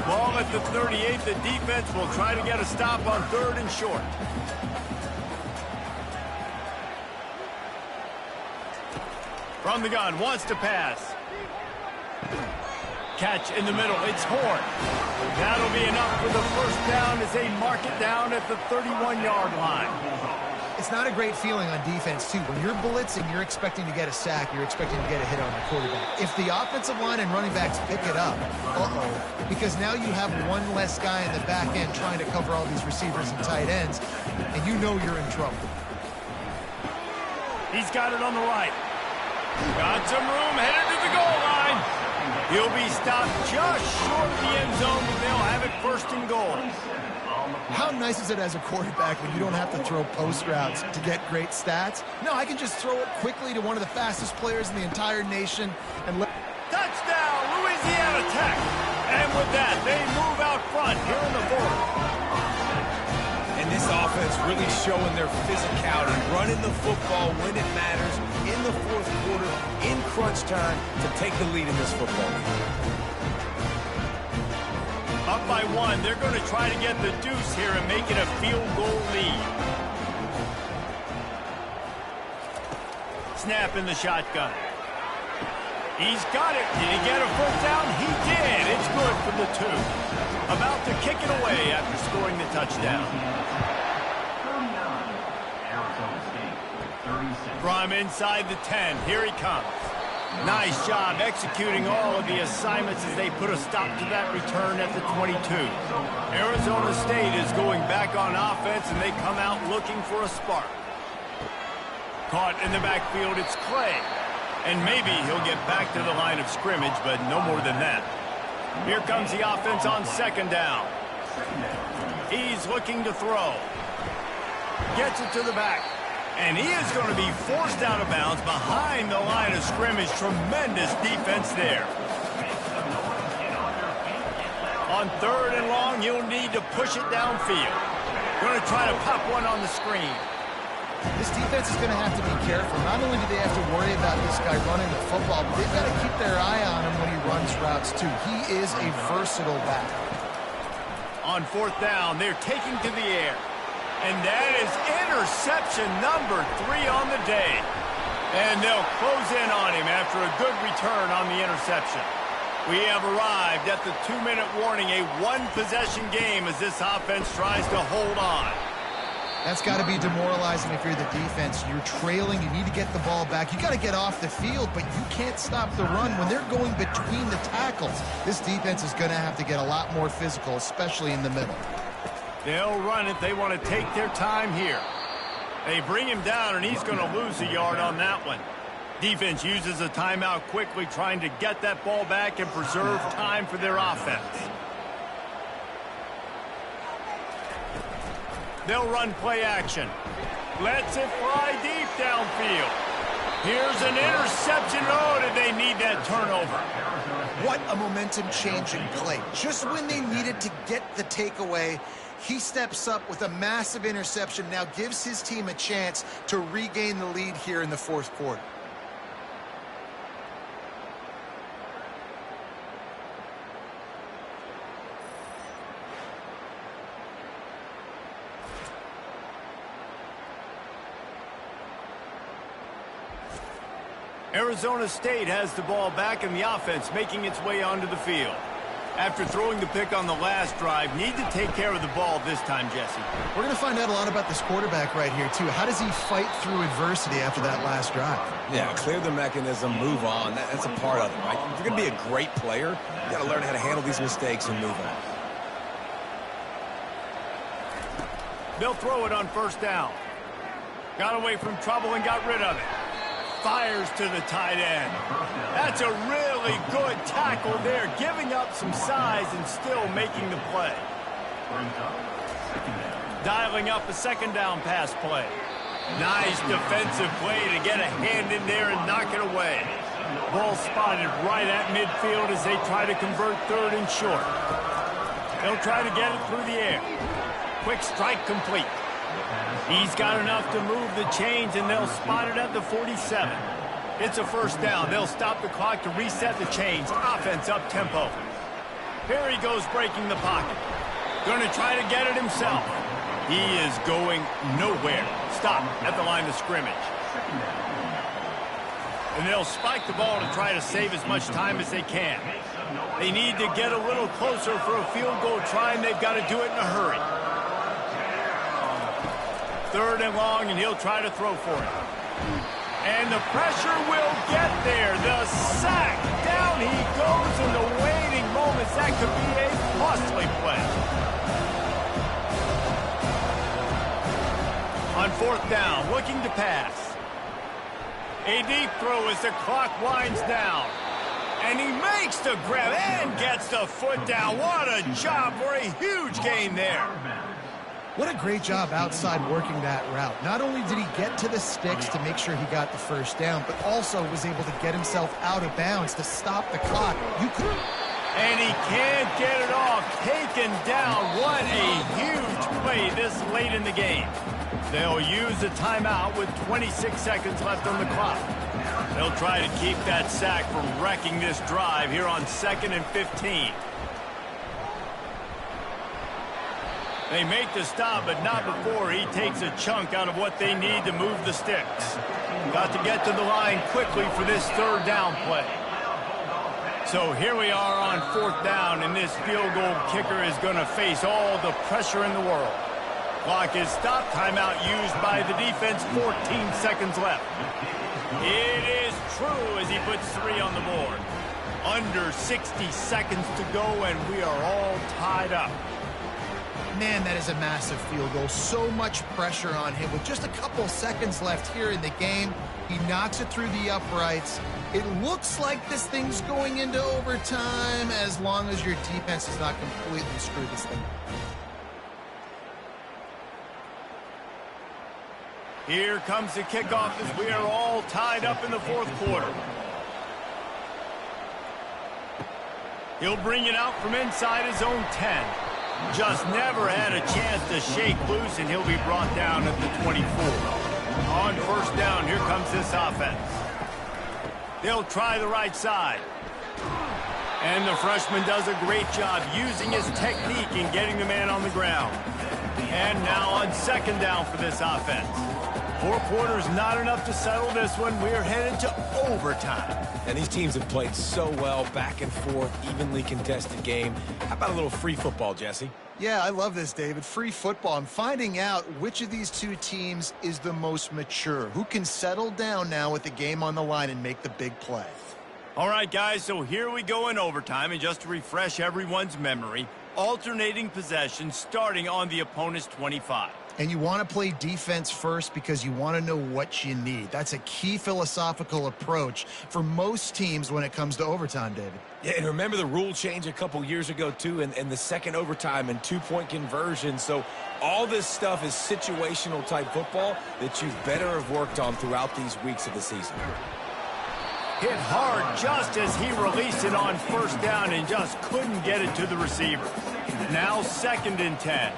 Ball at the 38. The defense will try to get a stop on 3rd and short. From the gun, wants to pass. Catch in the middle, it's Horn. That'll be enough for the first down as they mark it down at the 31-yard line. It's not a great feeling on defense, too. When you're blitzing, you're expecting to get a sack. You're expecting to get a hit on the quarterback. If the offensive line and running backs pick it up, because now you have one less guy in the back end trying to cover all these receivers and tight ends, and you know you're in trouble. He's got it on the right. Got some room, headed to the goal line. He'll be stopped just short of the end zone, but they'll have it first and goal. How nice is it as a quarterback when you don't have to throw post routes to get great stats? No, I can just throw it quickly to one of the fastest players in the entire nation and let... Touchdown, Louisiana Tech. And with that, they move out front here in the fourth. And this offense really showing their physicality, running the football when it matters, in the fourth quarter, in crunch time, to take the lead in this football game. Up by one, they're going to try to get the deuce here and make it a field goal lead. Snap in the shotgun. He's got it. Did he get a first down? He did. It's good for the 2. About to kick it away after scoring the touchdown. From inside the 10, here he comes. Nice job executing all of the assignments as they put a stop to that return at the 22. Arizona State is going back on offense, and they come out looking for a spark. Caught in the backfield, it's Clay. And maybe he'll get back to the line of scrimmage, but no more than that. Here comes the offense on second down. He's looking to throw. Gets it to the back. And he is going to be forced out of bounds behind the line of scrimmage. Tremendous defense there. On third and long, you'll need to push it downfield. Going to try to pop one on the screen. This defense is going to have to be careful. Not only do they have to worry about this guy running the football, but they've got to keep their eye on him when he runs routes, too. He is a versatile back. On fourth down, they're taking to the air. And that is interception number 3 on the day. And they'll close in on him after a good return on the interception. We have arrived at the 2-minute warning, a one-possession game as this offense tries to hold on. That's got to be demoralizing if you're the defense. You're trailing. You need to get the ball back. You got to get off the field, but you can't stop the run when they're going between the tackles. This defense is going to have to get a lot more physical, especially in the middle. They'll run it. They want to take their time here. They bring him down, and he's going to lose a yard on that one. Defense uses a timeout quickly, trying to get that ball back and preserve time for their offense. They'll run play action. Lets it fly deep downfield. Here's an interception. Oh, did they need that turnover? What a momentum-changing play. Just when they needed to get the takeaway, he steps up with a massive interception, now gives his team a chance to regain the lead here in the fourth quarter. Arizona State has the ball back, and the offense making its way onto the field. After throwing the pick on the last drive, need to take care of the ball this time, Jesse. We're going to find out a lot about this quarterback right here, too. How does he fight through adversity after that last drive? Yeah, clear the mechanism, move on. That's a part of it, right? If you're going to be a great player, you got to learn how to handle these mistakes and move on. They'll throw it on first down. Got away from trouble and got rid of it. Fires to the tight end. That's a really good tackle there, giving up some size and still making the play. Dialing up a second down pass play. Nice defensive play to get a hand in there and knock it away. Ball spotted right at midfield as they try to convert third and short. They'll try to get it through the air. Quick strike complete. He's got enough to move the chains, and they'll spot it at the 47. It's a first down. They'll stop the clock to reset the chains. Offense up tempo. Here he goes breaking the pocket. Going to try to get it himself. He is going nowhere. Stop at the line of scrimmage. And they'll spike the ball to try to save as much time as they can. They need to get a little closer for a field goal try, and they've got to do it in a hurry. Third and long, and he'll try to throw for it. And the pressure will get there. The sack. Down he goes in the waning moments. That could be a costly play. On fourth down, looking to pass. A deep throw as the clock winds down. And he makes the grab and gets the foot down. What a job for a huge gain there. What a great job outside working that route. Not only did he get to the sticks to make sure he got the first down, but also was able to get himself out of bounds to stop the clock. And he can't get it off. Taken down. What a huge play this late in the game. They'll use a timeout with 26 seconds left on the clock. They'll try to keep that sack from wrecking this drive here on 2nd and 15. They make the stop, but not before he takes a chunk out of what they need to move the sticks. Got to get to the line quickly for this 3rd down play. So here we are on 4th down, and this field goal kicker is going to face all the pressure in the world. Clock is stopped. Timeout used by the defense. 14 seconds left. It is true as he puts 3 on the board. Under 60 seconds to go, and we are all tied up. Man, that is a massive field goal. So much pressure on him. With just a couple seconds left here in the game, he knocks it through the uprights. It looks like this thing's going into overtime as long as your defense does not completely screw this thing up. Here comes the kickoff as we are all tied up in the 4th quarter. He'll bring it out from inside his own 10. Just never had a chance to shake loose, and he'll be brought down at the 24. On 1st down, here comes this offense. They'll try the right side. And the freshman does a great job using his technique and getting the man on the ground. And now on 2nd down for this offense. 4 quarters not enough to settle this one. We are headed to overtime. And these teams have played so well, back and forth, evenly contested game. How about a little free football, Jesse? Yeah, I love this, David. Free football. I'm finding out which of these two teams is the most mature, who can settle down now with the game on the line and make the big play. All right, guys, so here we go in overtime, and just to refresh everyone's memory, alternating possession starting on the opponent's 25. And you want to play defense first because you want to know what you need. That's a key philosophical approach for most teams when it comes to overtime, David. Yeah, and remember the rule change a couple years ago, too, and the second overtime and 2-point conversion. So all this stuff is situational type football that you better have worked on throughout these weeks of the season. Hit hard just as he released it on 1st down and just couldn't get it to the receiver. Now 2nd and 10.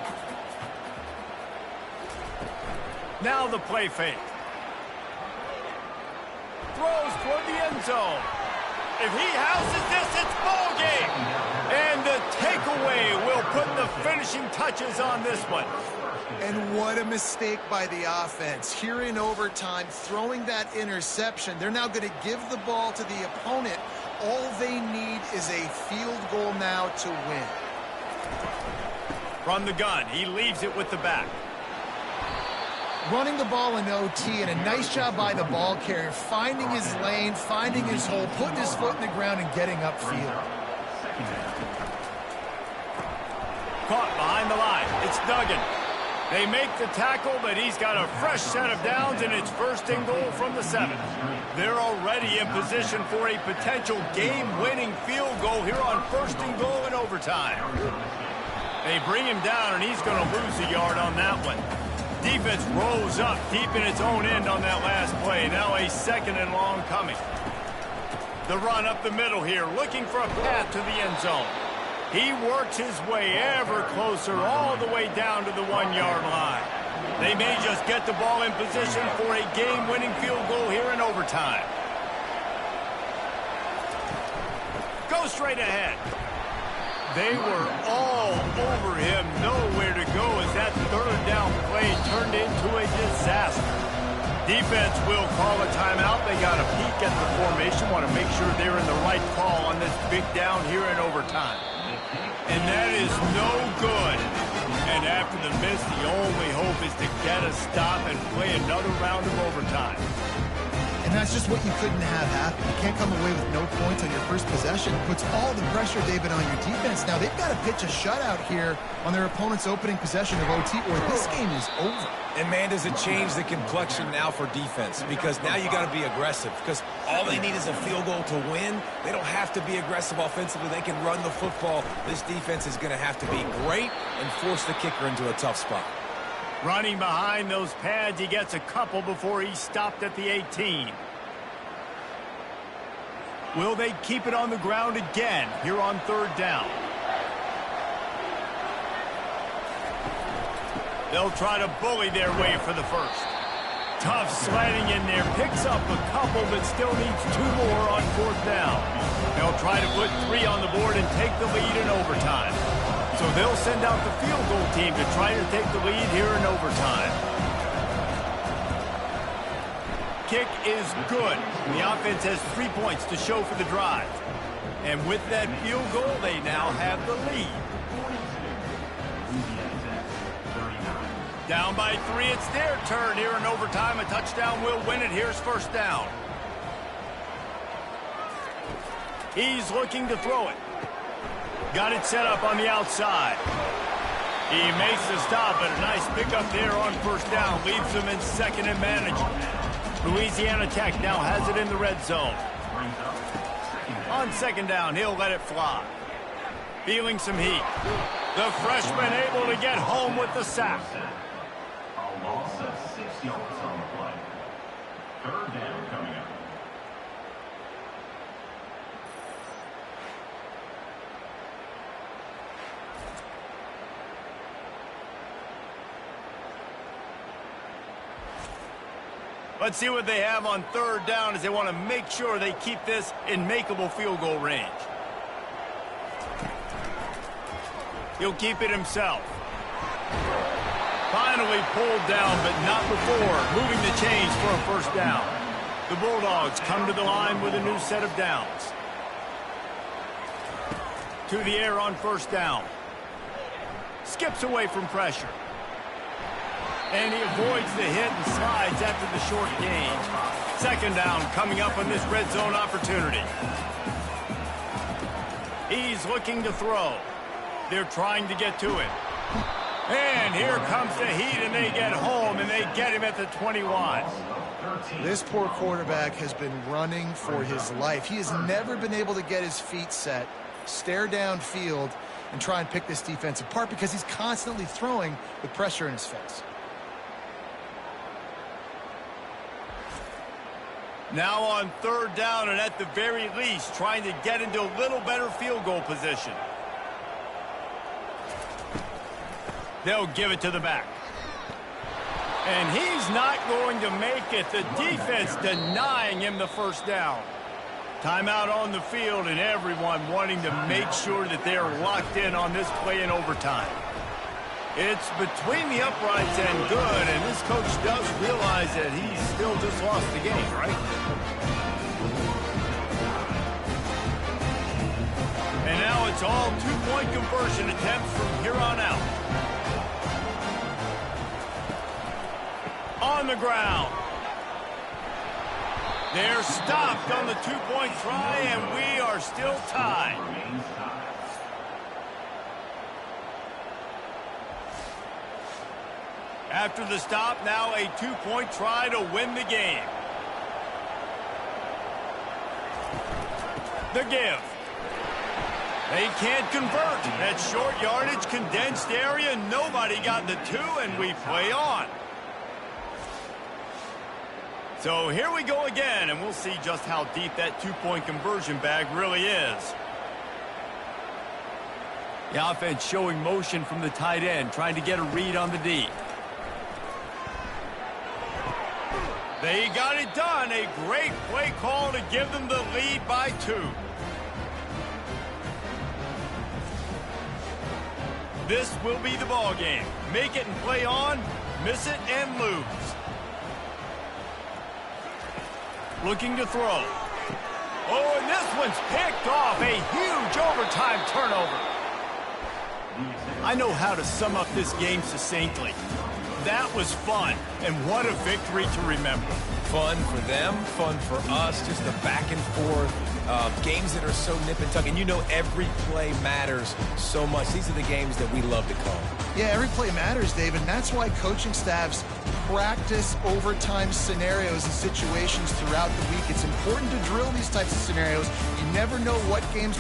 Now the play fake. Throws toward the end zone. If he houses this, it's ball game. And the takeaway will put the finishing touches on this one. And what a mistake by the offense. Here in overtime, throwing that interception. They're now going to give the ball to the opponent. All they need is a field goal now to win. From the gun, he leaves it with the back. Running the ball in OT, and a nice job by the ball carrier, finding his lane, finding his hole, putting his foot in the ground, and getting upfield. Caught behind the line. It's Duggan. They make the tackle, but he's got a fresh set of downs, and it's 1st and goal from the 7. They're already in position for a potential game-winning field goal here on 1st and goal in overtime. They bring him down, and he's going to lose a yard on that one. Defense rolls up deep in its own end on that last play. Now a 2nd and long coming. The run up the middle here, looking for a path to the end zone. He works his way ever closer all the way down to the 1-yard line. They may just get the ball in position for a game-winning field goal here in overtime. Go straight ahead. They were all over him, nowhere to go as that 3rd down play turned into a disaster. Defense will call a timeout. They got a peek at the formation, want to make sure they're in the right call on this big down here in overtime. And that is no good. And after the miss, the only hope is to get a stop and play another round of overtime. And that's just what you couldn't have happen. You can't come away with no points on your first possession. It puts all the pressure, David, on your defense. Now, they've got to pitch a shutout here on their opponent's opening possession of OT, or this game is over. And, man, does it change the complexion now for defense? Because now you got to be aggressive. Because all they need is a field goal to win. They don't have to be aggressive offensively. They can run the football. This defense is going to have to be great and force the kicker into a tough spot. Running behind those pads, he gets a couple before he stopped at the 18. Will they keep it on the ground again here on third down? They'll try to bully their way for the first. Tough sledding in there. Picks up a couple, but still needs 2 more on fourth down. They'll try to put 3 on the board and take the lead in overtime. So they'll send out the field goal team to try to take the lead here in overtime. Kick is good. The offense has 3 points to show for the drive. And with that field goal, they now have the lead. Down by 3, it's their turn here in overtime. A touchdown will win it. Here's first down. He's looking to throw it. Got it set up on the outside. He makes the stop, but a nice pickup there on first down. Leaves them in second and manageable. Louisiana Tech now has it in the red zone. On second down, he'll let it fly. Feeling some heat. The freshman able to get home with the sack. A loss of 6 yards on the play. Third down coming up. Let's see what they have on third down as they want to make sure they keep this in makeable field goal range. He'll keep it himself. Finally pulled down, but not before moving the chains for a first down. The Bulldogs come to the line with a new set of downs. To the air on first down. Skips away from pressure. And he avoids the hit and slides after the short gain. Second down coming up on this red zone opportunity. He's looking to throw. They're trying to get to it. And here comes the heat, and they get home, and they get him at the 21. This poor quarterback has been running for his life. He has never been able to get his feet set, stare downfield, and try and pick this defense apart because he's constantly throwing with pressure in his face. Now on third down, and at the very least, trying to get into a little better field goal position. They'll give it to the back. And he's not going to make it. The defense denying him the first down. Timeout on the field, and everyone wanting to make sure that they're locked in on this play in overtime. It's between the uprights and good, and this coach does realize that he's still just lost the game, right? And now it's all two-point conversion attempts from here on out. On the ground. They're stopped on the two-point try, and we are still tied. After the stop, now a two-point try to win the game. The give. They can't convert. That short yardage, condensed area, nobody got the two, and we play on. So here we go again, and we'll see just how deep that two-point conversion bag really is. The offense showing motion from the tight end, trying to get a read on the D. They got it done. A great play call to give them the lead by 2. This will be the ball game. Make it and play on, miss it and lose. Looking to throw. Oh, and this one's picked off. A huge overtime turnover. I know how to sum up this game succinctly. that was fun, and what a victory to remember. Fun for them, fun for us, just the back and forth, games that are so nip and tuck, and you know every play matters so much. These are the games that we love to call. Yeah, every play matters, Dave, and that's why coaching staffs practice overtime scenarios and situations throughout the week. It's important to drill these types of scenarios. You never know what games